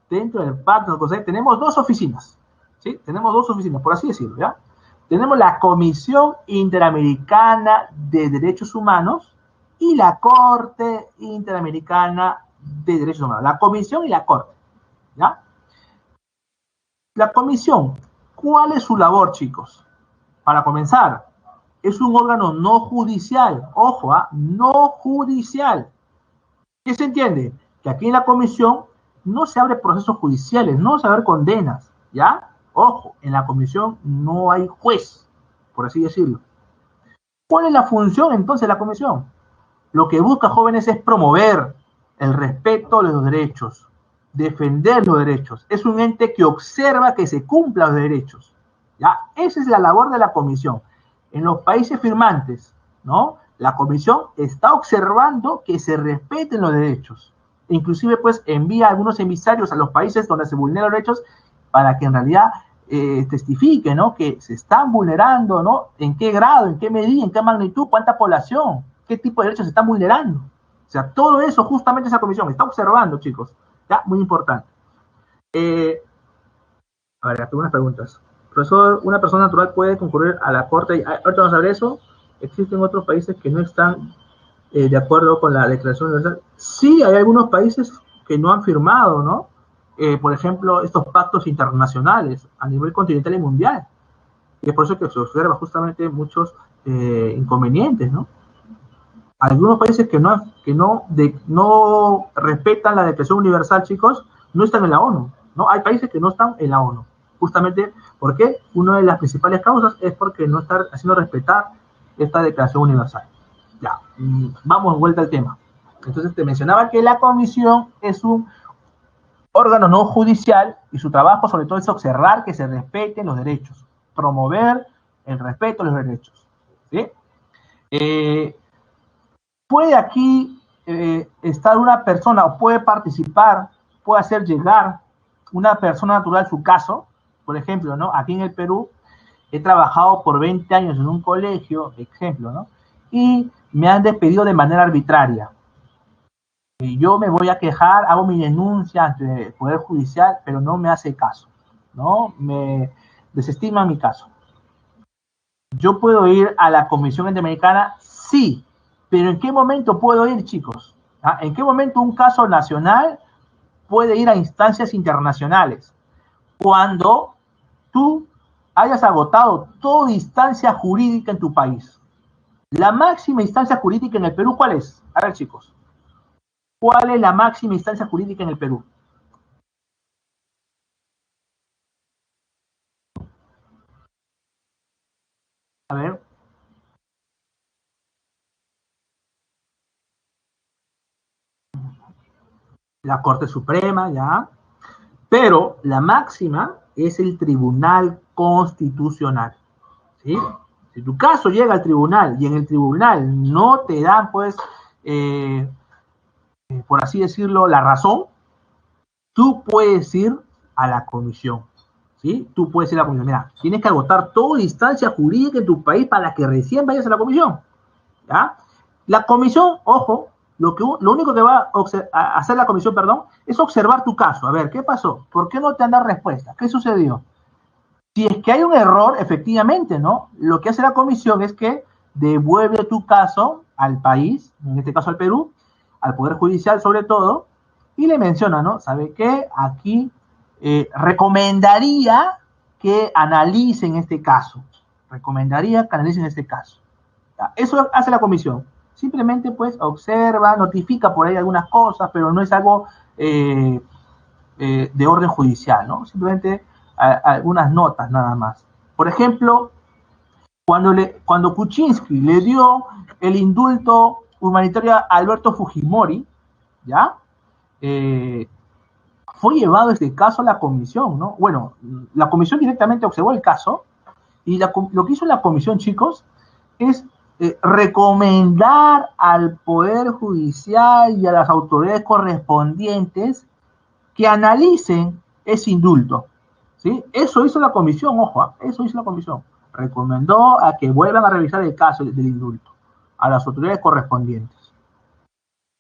dentro del Pacto de San José tenemos dos oficinas, ¿sí? Tenemos dos oficinas, por así decirlo, ¿ya? Tenemos la Comisión Interamericana de Derechos Humanos y la Corte Interamericana de Derechos Humanos. La Comisión y la Corte, ¿ya? La Comisión, ¿cuál es su labor, chicos? Para comenzar, es un órgano no judicial, ojo, no judicial. ¿Qué se entiende? Que aquí en la Comisión no se abren procesos judiciales, no se abren condenas, ¿ya? Ojo, en la Comisión no hay juez, por así decirlo. ¿Cuál es la función entonces de la Comisión? Lo que busca, jóvenes, es promover el respeto a los derechos, defender los derechos. Es un ente que observa que se cumplan los derechos, ¿ya? Esa es la labor de la Comisión. En los países firmantes, ¿no? La Comisión está observando que se respeten los derechos. Inclusive, pues, envía algunos emisarios a los países donde se vulneran los derechos para que en realidad testifique, ¿no? Que se están vulnerando, ¿no? En qué grado, en qué medida, en qué magnitud, cuánta población, qué tipo de derechos se están vulnerando. O sea, todo eso justamente esa comisión está observando, chicos. Ya, muy importante. A ver, tengo unas preguntas. Profesor, ¿una persona natural puede concurrir a la corte? Ahorita vamos a ver eso. ¿Existen otros países que no están de acuerdo con la Declaración Universal? Sí, hay algunos países que no han firmado, ¿no? Por ejemplo, estos pactos internacionales a nivel continental y mundial. Y es por eso que se observa justamente muchos inconvenientes, ¿no? Algunos países no respetan la Declaración Universal, chicos, no están en la ONU, ¿no? Hay países que no están en la ONU. Justamente, ¿por qué? Una de las principales causas es porque no están haciendo respetar esta Declaración Universal. Ya, vamos vuelta al tema. Entonces te mencionaba que la comisión es un órgano no judicial y su trabajo sobre todo es observar que se respeten los derechos, promover el respeto a los derechos. ¿Sí? Eh, puede aquí estar una persona o puede participar, puede hacer llegar una persona natural su caso. Por ejemplo, ¿no? Aquí en el Perú he trabajado por 20 años en un colegio, ejemplo, ¿no? Y me han despedido de manera arbitraria. Y yo me voy a quejar, hago mi denuncia ante el Poder Judicial, pero no me hace caso, ¿no? Me desestima mi caso. ¿Yo puedo ir a la Comisión Interamericana? Sí, pero ¿en qué momento puedo ir, chicos? ¿Ah? ¿En qué momento un caso nacional puede ir a instancias internacionales? Cuando tú hayas agotado toda instancia jurídica en tu país. La máxima instancia jurídica en el Perú, ¿cuál es? A ver, chicos, ¿cuál es la máxima instancia jurídica en el Perú? A ver, la Corte Suprema, ya, pero la máxima es el Tribunal Constitucional, ¿sí? Si tu caso llega al tribunal y en el tribunal no te dan, pues, eh, por así decirlo, la razón, tú puedes ir a la comisión, ¿sí? Tú puedes ir a la comisión. Mira, tienes que agotar toda instancia jurídica en tu país para que recién vayas a la comisión, ¿ya? La comisión, ojo, lo único que va a hacer la comisión, perdón, es observar tu caso. A ver, ¿qué pasó? ¿Por qué no te han dado respuesta? ¿Qué sucedió? Si es que hay un error, efectivamente, ¿no? Lo que hace la comisión es que devuelve tu caso al país, en este caso al Perú, al Poder Judicial sobre todo, y le menciona, ¿no? ¿Sabe qué? Aquí recomendaría que analicen este caso. Recomendaría que analicen este caso. Eso hace la comisión. Simplemente pues observa, notifica por ahí algunas cosas, pero no es algo de orden judicial, ¿no? Simplemente algunas notas nada más. Por ejemplo, cuando Kuczynski le dio el indulto humanitario a Alberto Fujimori, ¿ya? Eh, fue llevado este caso a la comisión, ¿no? Bueno, la comisión directamente observó el caso y lo que hizo la comisión, chicos, es recomendar al Poder Judicial y a las autoridades correspondientes que analicen ese indulto. ¿Sí? Eso hizo la comisión, ojo, eso hizo la comisión. Recomendó a que vuelvan a revisar el caso del indulto a las autoridades correspondientes.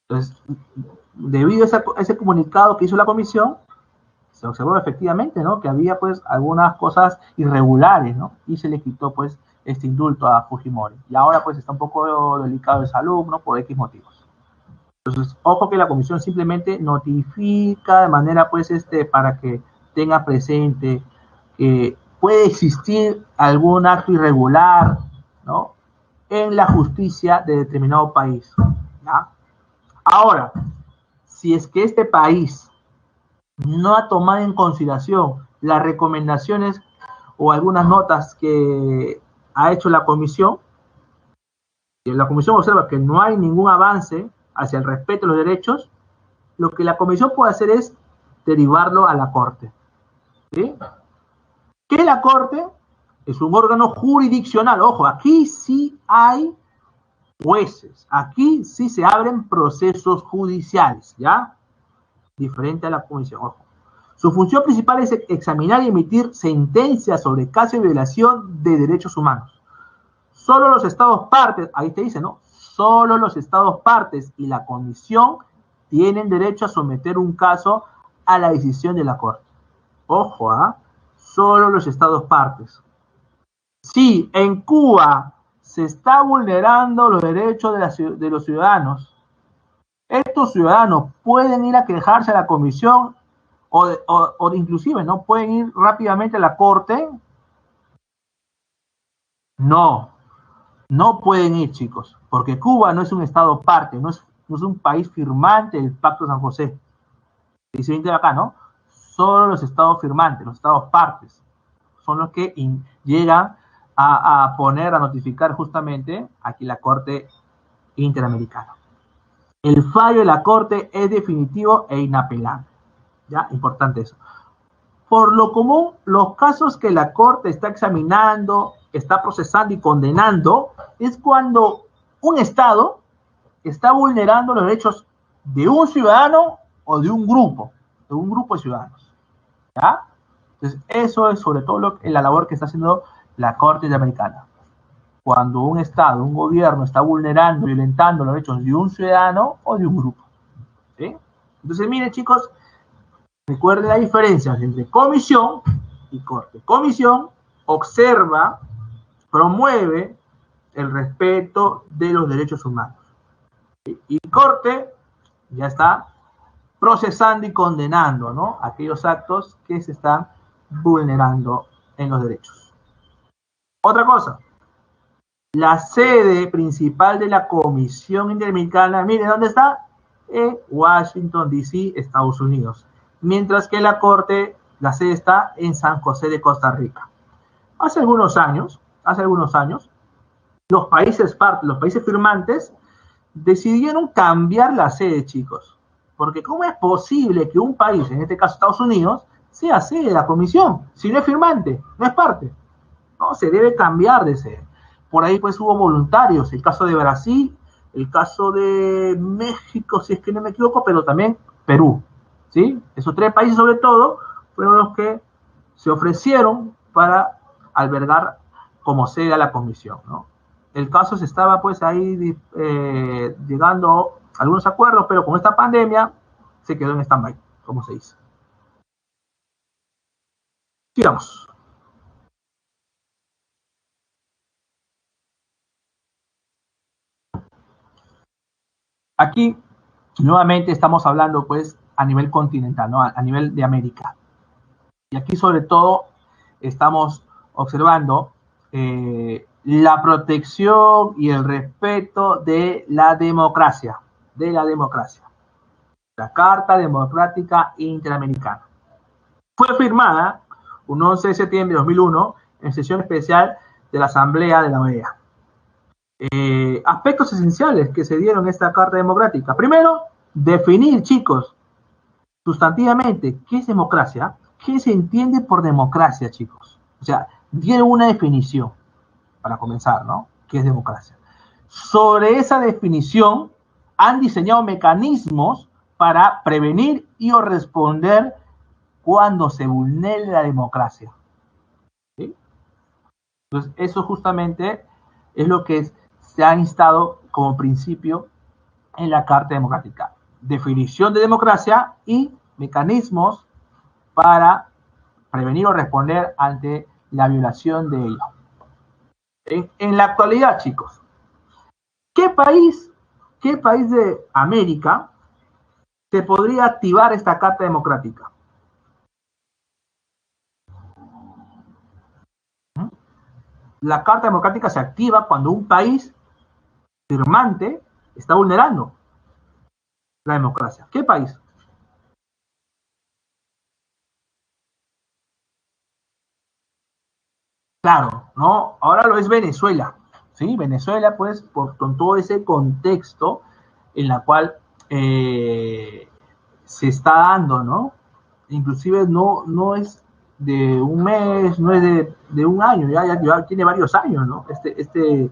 Entonces, debido a ese comunicado que hizo la comisión, se observó efectivamente, ¿no? Que había pues algunas cosas irregulares, ¿no? Y se le quitó pues este indulto a Fujimori. Y ahora pues está un poco delicado de salud, ¿no? Por X motivos. Entonces, ojo que la comisión simplemente notifica de manera pues para que tenga presente que puede existir algún acto irregular, ¿no? En la justicia de determinado país, ¿ya? Ahora, si es que este país no ha tomado en consideración las recomendaciones o algunas notas que ha hecho la comisión observa que no hay ningún avance hacia el respeto de los derechos, lo que la comisión puede hacer es derivarlo a la Corte. ¿Sí? Que la Corte es un órgano jurisdiccional. Ojo, aquí sí hay jueces, aquí sí se abren procesos judiciales, ¿ya? Diferente a la comisión, ojo. Su función principal es examinar y emitir sentencias sobre casos de violación de derechos humanos. Solo los estados partes, ahí te dice, ¿no? Solo los estados partes y la comisión tienen derecho a someter un caso a la decisión de la Corte. Ojo, ¿ah? Solo los estados partes. Si en Cuba se está vulnerando los derechos de los ciudadanos, estos ciudadanos pueden ir a quejarse a la comisión o inclusive no pueden ir rápidamente a la Corte No, no pueden ir, chicos, porque Cuba no es un estado parte, no es un país firmante del Pacto de San José. Dice bien acá, ¿no? Solo los estados firmantes, los estados partes, son los que llegan a poner, a notificar justamente aquí la Corte Interamericana. El fallo de la Corte es definitivo e inapelable. ¿Ya? Importante eso. Por lo común, los casos que la Corte está examinando, está procesando y condenando, es cuando un Estado está vulnerando los derechos de un ciudadano o de un grupo de ciudadanos. ¿Ya? Entonces, eso es sobre todo la labor que está haciendo la Corte Interamericana. Cuando un Estado, un gobierno está vulnerando, violentando los derechos de un ciudadano o de un grupo. ¿Sí? Entonces, miren, chicos, recuerden la diferencia entre comisión y corte. Comisión observa, promueve el respeto de los derechos humanos. Y corte ya está procesando y condenando, ¿no?, aquellos actos que se están vulnerando en los derechos. Otra cosa, la sede principal de la Comisión Interamericana, mire, ¿dónde está? En Washington, D.C., Estados Unidos. Mientras que la Corte, la sede está en San José de Costa Rica. Hace algunos años, los países firmantes decidieron cambiar la sede, chicos. Porque ¿cómo es posible que un país, en este caso Estados Unidos, sea sede de la comisión? Si no es firmante, no es parte. No, se debe cambiar de sede. Por ahí pues hubo voluntarios, el caso de Brasil, el caso de México, si es que no me equivoco, pero también Perú, ¿sí? Esos tres países sobre todo fueron los que se ofrecieron para albergar como sede a la comisión, ¿no? El caso se estaba pues ahí llegando a algunos acuerdos, pero con esta pandemia se quedó en stand-by, como se dice. Sigamos. Aquí nuevamente estamos hablando pues a nivel continental, ¿no? A nivel de América. Y aquí sobre todo estamos observando la protección y el respeto de la democracia, la Carta Democrática Interamericana. Fue firmada un 11 de septiembre de 2001 en sesión especial de la Asamblea de la OEA. Aspectos esenciales que se dieron en esta Carta Democrática. Primero, definir, chicos, sustantivamente, ¿qué es democracia? ¿Qué se entiende por democracia, chicos? O sea, dieron una definición, para comenzar, ¿no? ¿Qué es democracia? Sobre esa definición, han diseñado mecanismos para prevenir y o responder cuando se vulnere la democracia. ¿Sí? Entonces, eso justamente es lo que se ha instado como principio en la Carta Democrática. Definición de democracia y mecanismos para prevenir o responder ante la violación de ello. En la actualidad, chicos, ¿qué país de América se podría activar esta Carta Democrática? La Carta Democrática se activa cuando un país firmante está vulnerando la democracia. ¿Qué país? Claro, ¿no? Ahora lo es Venezuela, ¿sí? Venezuela, pues, con todo ese contexto en la cual se está dando, ¿no? Inclusive no es de un mes, no es de un año, ya tiene varios años, ¿no? Este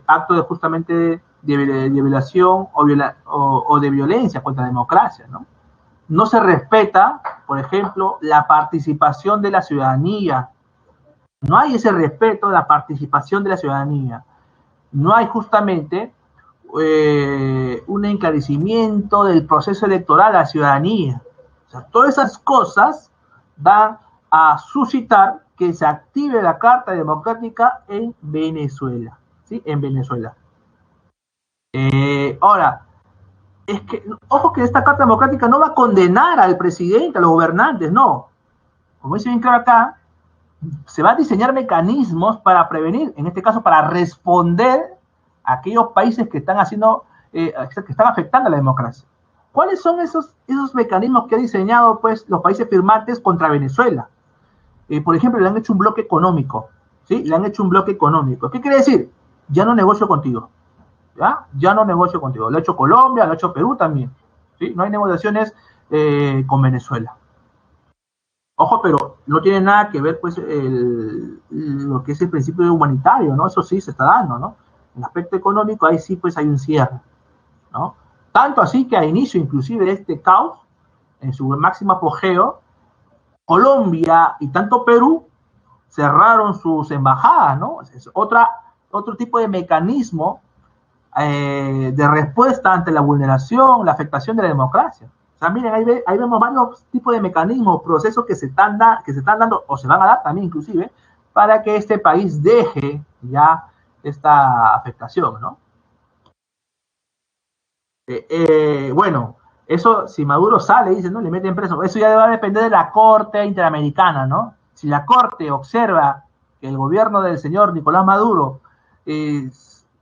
acto de justamente de violación o de violencia contra la democracia, ¿no? No se respeta, por ejemplo, la participación de la ciudadanía. No hay ese respeto de la participación de la ciudadanía. No hay justamente un encarecimiento del proceso electoral a la ciudadanía. O sea, todas esas cosas van a suscitar que se active la Carta Democrática en Venezuela. ¿Sí? En Venezuela. Ahora, es que, ojo que esta Carta Democrática no va a condenar al presidente, a los gobernantes, no. Como dice bien claro acá, se va a diseñar mecanismos para prevenir, en este caso para responder a aquellos países que están haciendo, que están afectando a la democracia. ¿Cuáles son esos mecanismos que ha diseñado pues, los países firmantes contra Venezuela? Por ejemplo, le han hecho un bloque económico, ¿sí? Le han hecho un bloque económico. ¿Qué quiere decir? Ya no negocio contigo, ¿ya? Ya no negocio contigo. Lo ha hecho Colombia, lo ha hecho Perú también, ¿sí? No hay negociaciones con Venezuela. Ojo, pero no tiene nada que ver, pues, lo que es el principio humanitario, ¿no? Eso sí se está dando, ¿no? En el aspecto económico, ahí sí, pues, hay un cierre, ¿no? Tanto así que a inicio, inclusive, de este caos, en su máximo apogeo, Colombia y tanto Perú cerraron sus embajadas, ¿no? Es otro tipo de mecanismo de respuesta ante la vulneración, la afectación de la democracia. O sea, miren, ahí vemos varios tipos de mecanismos, procesos que se están dando, o se van a dar también inclusive, para que este país deje ya esta afectación, ¿no? Bueno, eso, si Maduro sale y dice, no, le meten preso, eso ya va a depender de la Corte Interamericana, ¿no? Si la Corte observa que el gobierno del señor Nicolás Maduro,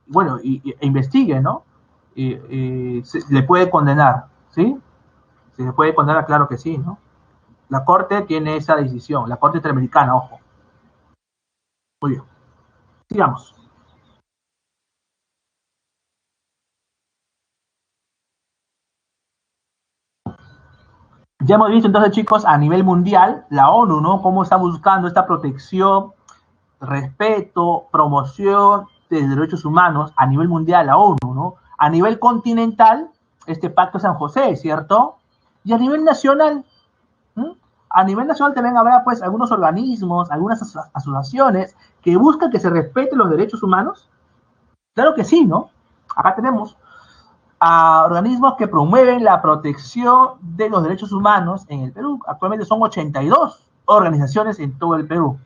bueno, e investigue, ¿no? Le puede condenar, ¿sí? Se le puede condenar, claro que sí, ¿no? La Corte tiene esa decisión, la Corte Interamericana, ojo. Muy bien, sigamos. Ya hemos visto entonces, chicos, a nivel mundial, la ONU, ¿no? Cómo está buscando esta protección, respeto, promoción de derechos humanos a nivel mundial, la ONU, ¿no? A nivel continental, este Pacto de San José, ¿cierto? Y a nivel nacional, ¿m? A nivel nacional también habrá, pues, algunos organismos, algunas asociaciones que buscan que se respeten los derechos humanos. Claro que sí, ¿no? Acá tenemos a organismos que promueven la protección de los derechos humanos en el Perú. Actualmente son 82 organizaciones en todo el Perú,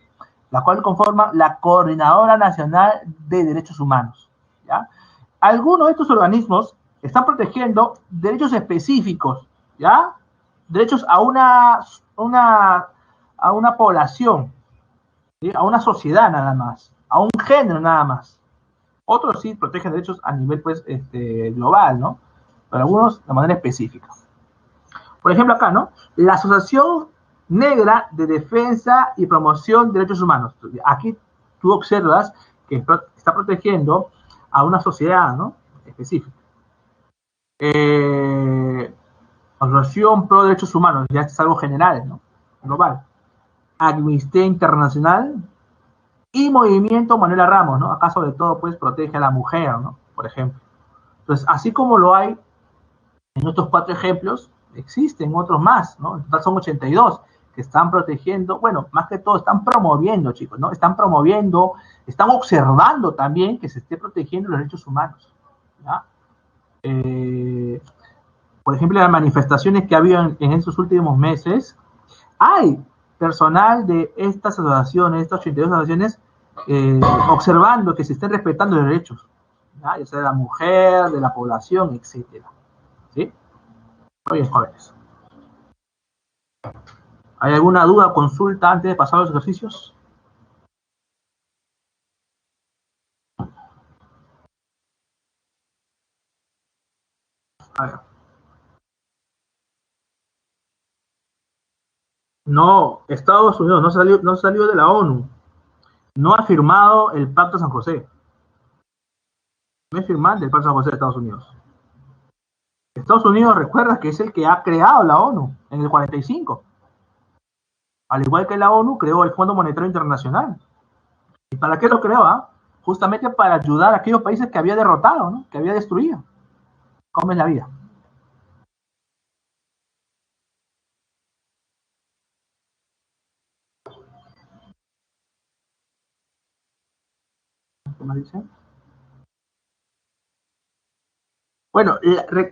la cual conforma la Coordinadora Nacional de Derechos Humanos, ¿ya? Algunos de estos organismos están protegiendo derechos específicos, ¿ya? Derechos a una población, ¿sí? A una sociedad nada más, a un género nada más. Otros sí protegen derechos a nivel pues, global, ¿no? Pero algunos de manera específica. Por ejemplo, acá, ¿no? La Asociación Negra de Defensa y Promoción de Derechos Humanos. Aquí tú observas que está protegiendo a una sociedad, ¿no? Específica. Asociación Pro Derechos Humanos, ya es algo general, ¿no? Global. Amnistía Internacional y Movimiento Manuela Ramos, ¿no? Acá sobre todo, pues, protege a la mujer, ¿no? Por ejemplo. Entonces, así como lo hay en estos 4 ejemplos, existen otros más, ¿no? En total son 82 que están protegiendo, bueno, más que todo están promoviendo, chicos, ¿no? Están promoviendo, están observando también que se esté protegiendo los derechos humanos, ¿ya? Por ejemplo, las manifestaciones que ha habido en estos últimos meses, hay personal de estas asociaciones, estas 82 asociaciones, observando que se estén respetando los derechos, ¿ya? Ya sea de la mujer, de la población, etcétera, ¿sí? Oye, jóvenes. ¿Hay alguna duda o consulta antes de pasar a los ejercicios? A ver. No, Estados Unidos no salió de la ONU, no ha firmado el Pacto de San José, no es firmante del Pacto de San José de Estados Unidos. Estados Unidos, recuerda que es el que ha creado la ONU en el 45. Al igual que la ONU, creó el Fondo Monetario Internacional. ¿Y para qué lo creó? Justamente para ayudar a aquellos países que había derrotado, ¿no? Que había destruido. ¿Cómo es la vida? ¿Qué más dice? Bueno,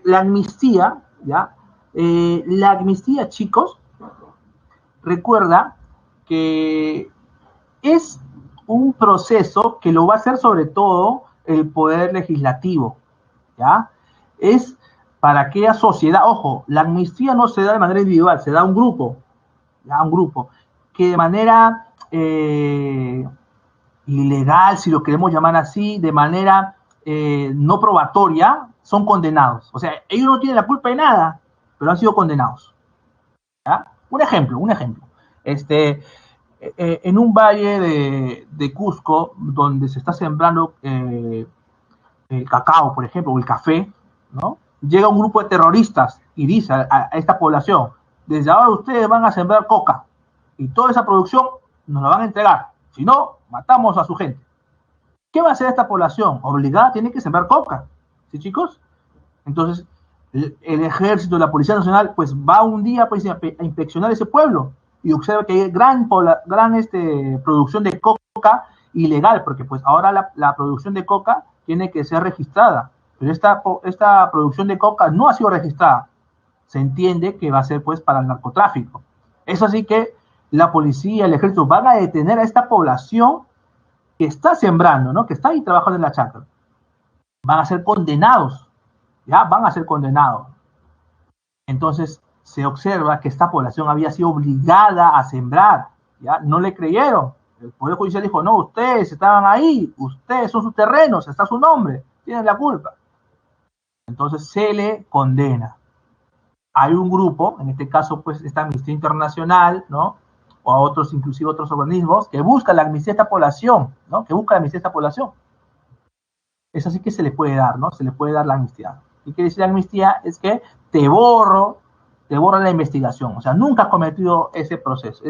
la amnistía, ¿ya? La amnistía, chicos, recuerda que es un proceso que lo va a hacer sobre todo el poder legislativo, ¿ya? Es para aquella sociedad, ojo, la amnistía no se da de manera individual, se da a un grupo, ¿ya? Un grupo, que de manera ilegal, si lo queremos llamar así, de manera no probatoria, son condenados. O sea, ellos no tienen la culpa de nada, pero han sido condenados. ¿Ya? Un ejemplo. En un valle de Cusco, donde se está sembrando el cacao, por ejemplo, o el café, ¿no? Llega un grupo de terroristas y dice a esta población, desde ahora ustedes van a sembrar coca y toda esa producción nos la van a entregar. Si no, matamos a su gente. ¿Qué va a hacer esta población? Obligada tiene que sembrar coca. ¿Sí, chicos? Entonces, el ejército, la Policía Nacional, pues va un día pues, a inspeccionar ese pueblo y observa que hay gran producción de coca ilegal, porque pues ahora la producción de coca tiene que ser registrada, pero esta producción de coca no ha sido registrada. Se entiende que va a ser pues para el narcotráfico. Es así que la policía, el ejército van a detener a esta población que está sembrando, ¿no? Que está ahí trabajando en la chacra. Van a ser condenados, ya van a ser condenados. Entonces se observa que esta población había sido obligada a sembrar, ya no le creyeron. El Poder Judicial dijo, no, ustedes estaban ahí, ustedes son sus terrenos, está su nombre, tienen la culpa. Entonces se le condena. Hay un grupo, en este caso pues esta Amnistía Internacional, ¿no? O a otros, inclusive otros organismos, que buscan la amnistía a esta población, ¿no? Que busca la amnistía a esta población. Es así que se le puede dar, ¿no? Se le puede dar la amnistía. ¿Qué quiere decir la amnistía? Es que te borro la investigación. O sea, nunca has cometido ese proceso,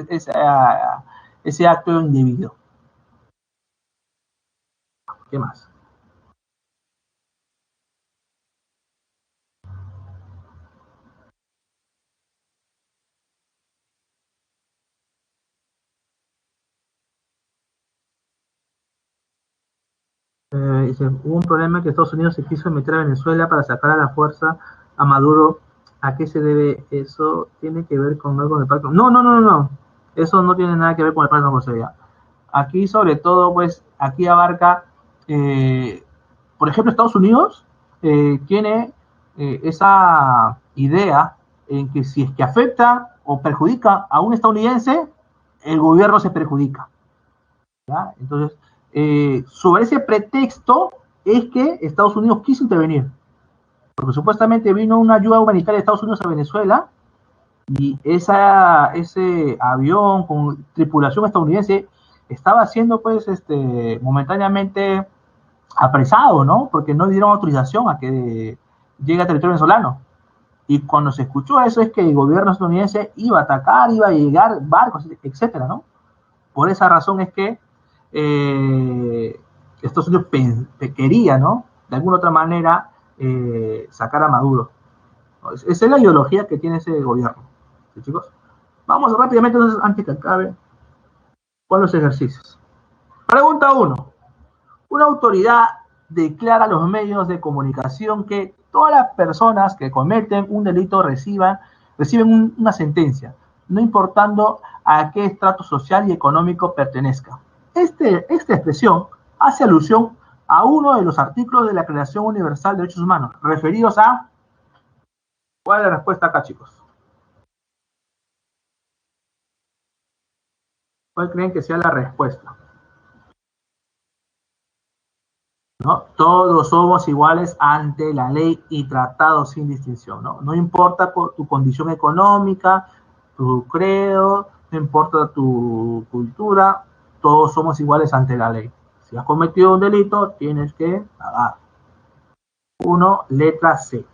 ese acto indebido. ¿Qué más? Dice, hubo un problema que Estados Unidos se quiso meter a Venezuela para sacar a la fuerza a Maduro. ¿A qué se debe eso? ¿Tiene que ver con algo del pacto? No, no, no, no, no. Eso no tiene nada que ver con el pacto de José. Aquí, sobre todo, pues, aquí abarca, por ejemplo, Estados Unidos tiene esa idea en que si es que afecta o perjudica a un estadounidense, el gobierno se perjudica. ¿Ya? Entonces, sobre ese pretexto es que Estados Unidos quiso intervenir, porque supuestamente vino una ayuda humanitaria de Estados Unidos a Venezuela y ese avión con tripulación estadounidense estaba siendo pues momentáneamente apresado, ¿no? Porque no dieron autorización a que llegue a territorio venezolano. Y cuando se escuchó eso es que el gobierno estadounidense iba a atacar, iba a llegar barcos, etcétera, ¿no? Por esa razón es que Estados Unidos quería, ¿no? De alguna otra manera sacar a Maduro. Esa es la ideología que tiene ese gobierno. ¿Sí, chicos? Vamos rápidamente, entonces, antes que acabe, con los ejercicios. Pregunta 1. Una autoridad declara a los medios de comunicación que todas las personas que cometen un delito reciben una sentencia, no importando a qué estrato social y económico pertenezca. Esta expresión hace alusión a uno de los artículos de la Declaración Universal de Derechos Humanos, referidos a... ¿Cuál es la respuesta acá, chicos? ¿Cuál creen que sea la respuesta? ¿No? Todos somos iguales ante la ley y tratados sin distinción, ¿no? No importa tu condición económica, tu credo, no importa tu cultura, todos somos iguales ante la ley. Si has cometido un delito, tienes que pagar. 1, letra C.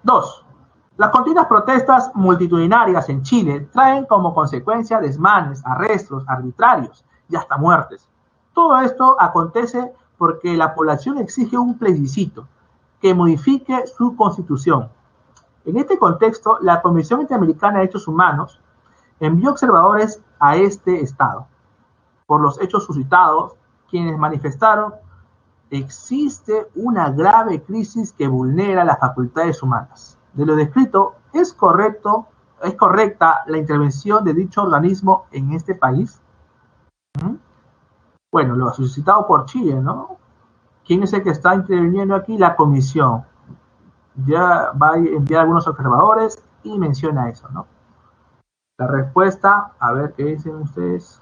2. Las continuas protestas multitudinarias en Chile traen como consecuencia desmanes, arrestos arbitrarios y hasta muertes. Todo esto acontece porque la población exige un plebiscito que modifique su constitución. En este contexto, la Comisión Interamericana de Derechos Humanos envió observadores a este estado. Por los hechos suscitados, quienes manifestaron, existe una grave crisis que vulnera las facultades humanas. De lo descrito, ¿es correcta la intervención de dicho organismo en este país? Bueno, lo ha solicitado por Chile, ¿no? ¿Quién es el que está interviniendo aquí? La comisión. Ya va a enviar algunos observadores y menciona eso, ¿no? La respuesta, a ver qué dicen ustedes.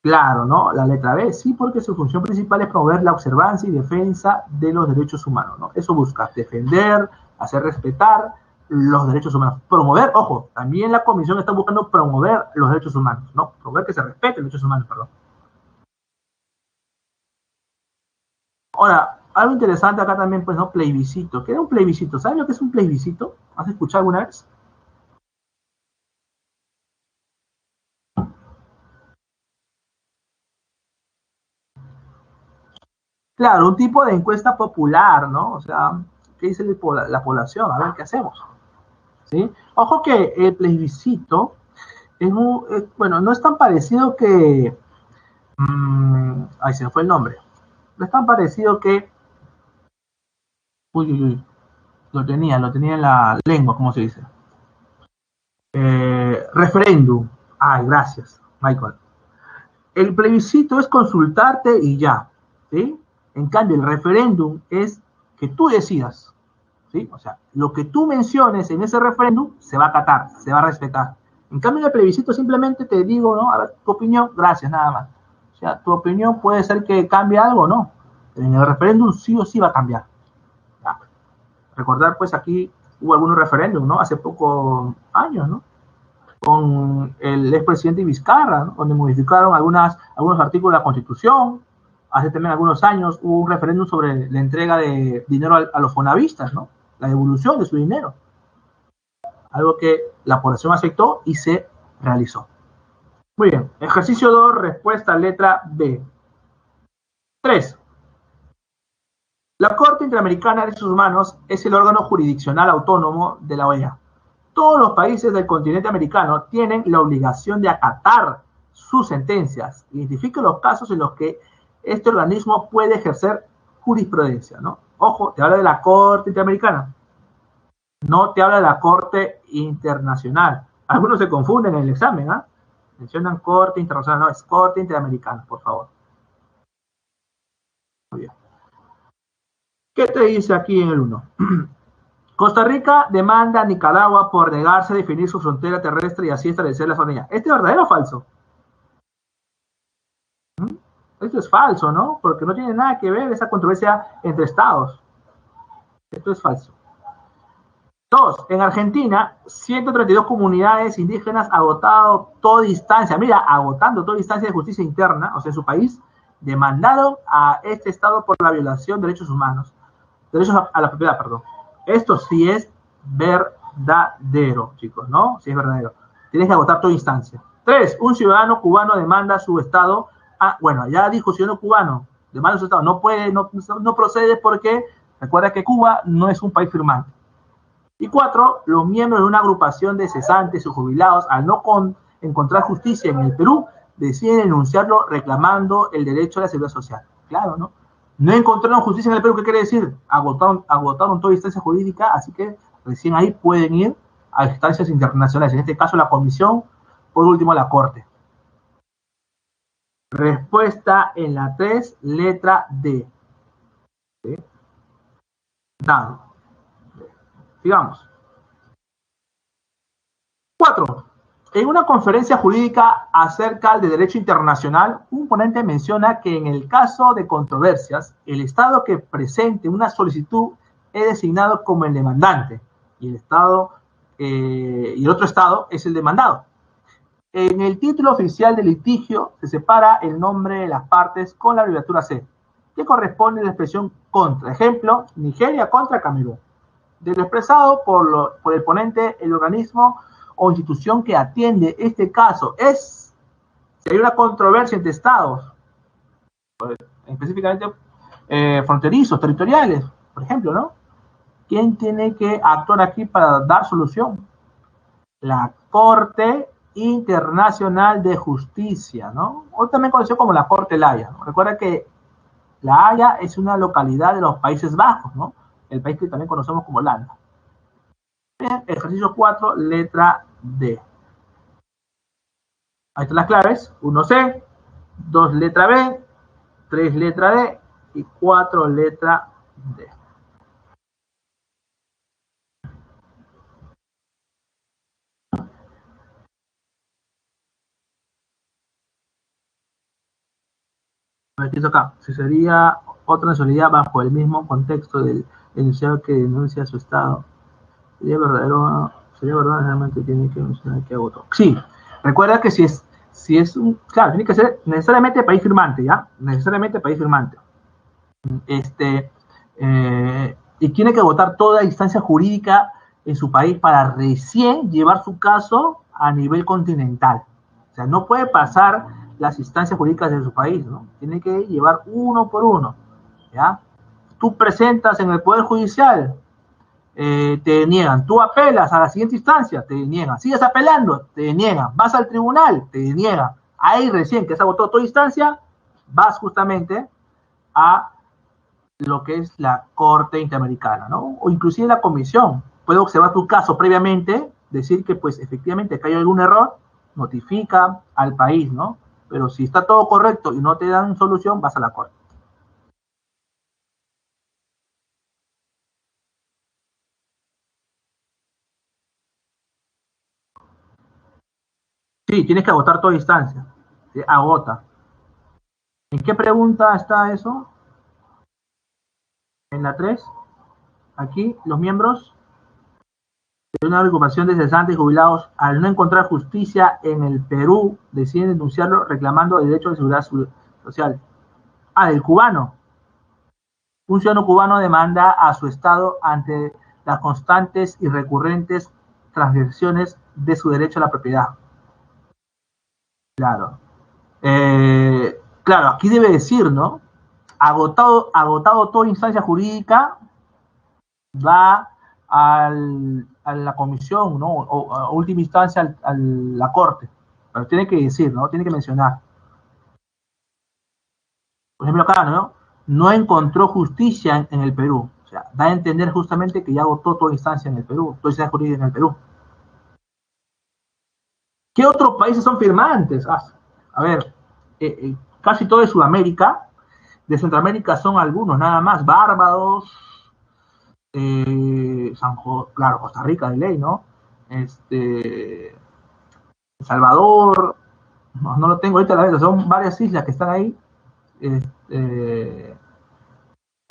Claro, ¿no? La letra B, sí, porque su función principal es promover la observancia y defensa de los derechos humanos, ¿no? Eso busca defender, hacer respetar los derechos humanos. Promover, ojo, también la comisión está buscando promover los derechos humanos, ¿no? Promover que se respeten los derechos humanos, perdón. Ahora, algo interesante acá también, pues, ¿no? Plebiscito. ¿Qué es un plebiscito? ¿Sabes lo que es un plebiscito? ¿Has escuchado alguna vez? Claro, un tipo de encuesta popular, ¿no? O sea, ¿qué dice la población? A ver, ¿qué hacemos? ¿Sí? Ojo que el plebiscito bueno, no es tan parecido que... Ahí se me fue el nombre. No es tan parecido que... Uy, uy, uy. Lo tenía en la lengua, ¿cómo se dice? Referéndum. Ay, gracias, Michael. El plebiscito es consultarte y ya, ¿sí? En cambio, el referéndum es que tú decidas, ¿sí? O sea, lo que tú menciones en ese referéndum se va a acatar, se va a respetar. En cambio, en el plebiscito simplemente te digo, ¿no? A ver, tu opinión, gracias, nada más. O sea, tu opinión puede ser que cambie algo, ¿no? En el referéndum sí o sí va a cambiar. ¿Ya? Recordar, pues aquí hubo algunos referéndums, ¿no? Hace pocos años, ¿no? Con el expresidente Vizcarra, ¿no? Donde modificaron algunos artículos de la Constitución. Hace también algunos años hubo un referéndum sobre la entrega de dinero a los fonavistas, ¿no? La devolución de su dinero. Algo que la población aceptó y se realizó. Muy bien. Ejercicio 2, respuesta letra B. 3. La Corte Interamericana de Derechos Humanos es el órgano jurisdiccional autónomo de la OEA. Todos los países del continente americano tienen la obligación de acatar sus sentencias. Identifica los casos en los que este organismo puede ejercer jurisprudencia, ¿no? Ojo, te habla de la Corte Interamericana, no te habla de la Corte Internacional. Algunos se confunden en el examen, ¿ah? Mencionan Corte Internacional, no, es Corte Interamericana, por favor. Muy bien. ¿Qué te dice aquí en el 1? Costa Rica demanda a Nicaragua por negarse a definir su frontera terrestre y así establecer la soberanía. ¿Este es verdadero o falso? Esto es falso, ¿no? Porque no tiene nada que ver esa controversia entre estados. Esto es falso. 2. En Argentina, 132 comunidades indígenas agotado toda instancia, mira, agotando toda instancia de justicia interna, o sea, en su país, demandaron a este estado por la violación de derechos humanos, derechos a la propiedad, perdón. Esto sí es verdadero, chicos, ¿no? Sí es verdadero. Tienes que agotar toda instancia. 3. Un ciudadano cubano demanda a su estado, bueno, ya dijo ciudadano cubano, demanda a su estado, no procede porque recuerda que Cuba no es un país firmante. Y 4. Los miembros de una agrupación de cesantes o jubilados, al no encontrar justicia en el Perú, deciden denunciarlo reclamando el derecho a la seguridad social. Claro, ¿no? No encontraron justicia en el Perú, ¿qué quiere decir? Agotaron toda instancia jurídica, así que recién ahí pueden ir a instancias internacionales, en este caso la Comisión, por último la Corte. Respuesta en la 3, letra D. ¿Sí? Dado. Sigamos. 4. En una conferencia jurídica acerca del derecho internacional, un ponente menciona que en el caso de controversias, el Estado que presente una solicitud es designado como el demandante y el otro Estado es el demandado. En el título oficial del litigio se separa el nombre de las partes con la abreviatura C, que corresponde a la expresión contra. Ejemplo, Nigeria contra Camerún. De lo expresado por el ponente, el organismo o institución que atiende este caso es, si hay una controversia entre estados, específicamente fronterizos, territoriales, por ejemplo, ¿no? ¿Quién tiene que actuar aquí para dar solución? La Corte Internacional de Justicia, ¿no? O también conocido como la Corte La Haya, ¿no? Recuerda que La Haya es una localidad de los Países Bajos, ¿no? El país que también conocemos como Holanda. Bien, ejercicio 4, letra D. Ahí están las claves. 1C, 2 letra B, 3 letra D y 4 letra D. Aquí está acá. Si sería otra nacionalidad bajo el mismo contexto del enunciado que denuncia su estado. Sería verdad, realmente tiene que mencionar que votó. Sí, recuerda que si es un, claro, tiene que ser necesariamente país firmante, ¿ya? Necesariamente país firmante. Y tiene que votar toda instancia jurídica en su país para recién llevar su caso a nivel continental. O sea, no puede pasar las instancias jurídicas de su país, ¿no? Tiene que llevar uno por uno, ¿ya? Tú presentas en el Poder Judicial, te niegan. Tú apelas a la siguiente instancia, te niegan. Sigues apelando, te niegan. Vas al tribunal, te niegan. Ahí recién que se agotó toda instancia, vas justamente a lo que es la Corte Interamericana, ¿no? O inclusive la Comisión. Puede observar tu caso previamente, decir que pues efectivamente que hay algún error, notifica al país, ¿no? Pero si está todo correcto y no te dan solución, vas a la Corte. Sí, tienes que agotar toda instancia. ¿Sí? Agota. ¿En qué pregunta está eso? En la 3. Aquí, los miembros de una agrupación de cesantes y jubilados, al no encontrar justicia en el Perú, deciden denunciarlo reclamando el derecho de seguridad social. Ah, del cubano. Un ciudadano cubano demanda a su Estado ante las constantes y recurrentes transgresiones de su derecho a la propiedad. Claro. Claro, aquí debe decir, ¿no? Agotado toda instancia jurídica, va a la comisión, ¿no? O a última instancia a la corte. Pero tiene que decir, ¿no? Tiene que mencionar. Por ejemplo, acá, ¿no? No encontró justicia en el Perú. O sea, da a entender justamente que ya agotó toda instancia en el Perú, toda instancia jurídica en el Perú. ¿Qué otros países son firmantes? A ver, casi todo de Sudamérica, de Centroamérica son algunos, nada más. Barbados, claro, Costa Rica de ley, ¿no? El Salvador, no lo tengo ahorita a la vez, son varias islas que están ahí. Se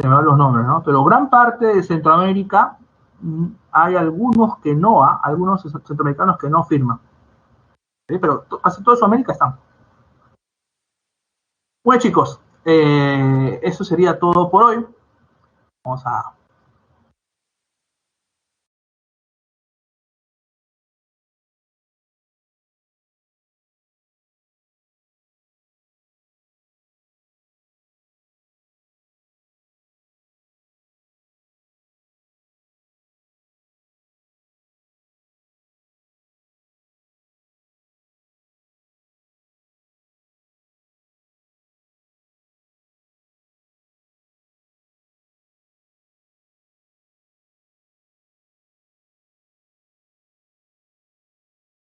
me van los nombres, ¿no? Pero gran parte de Centroamérica hay algunos que no, algunos centroamericanos que no firman. ¿Sí? Pero casi toda Sudamérica están. Bueno, chicos, eso sería todo por hoy. Vamos a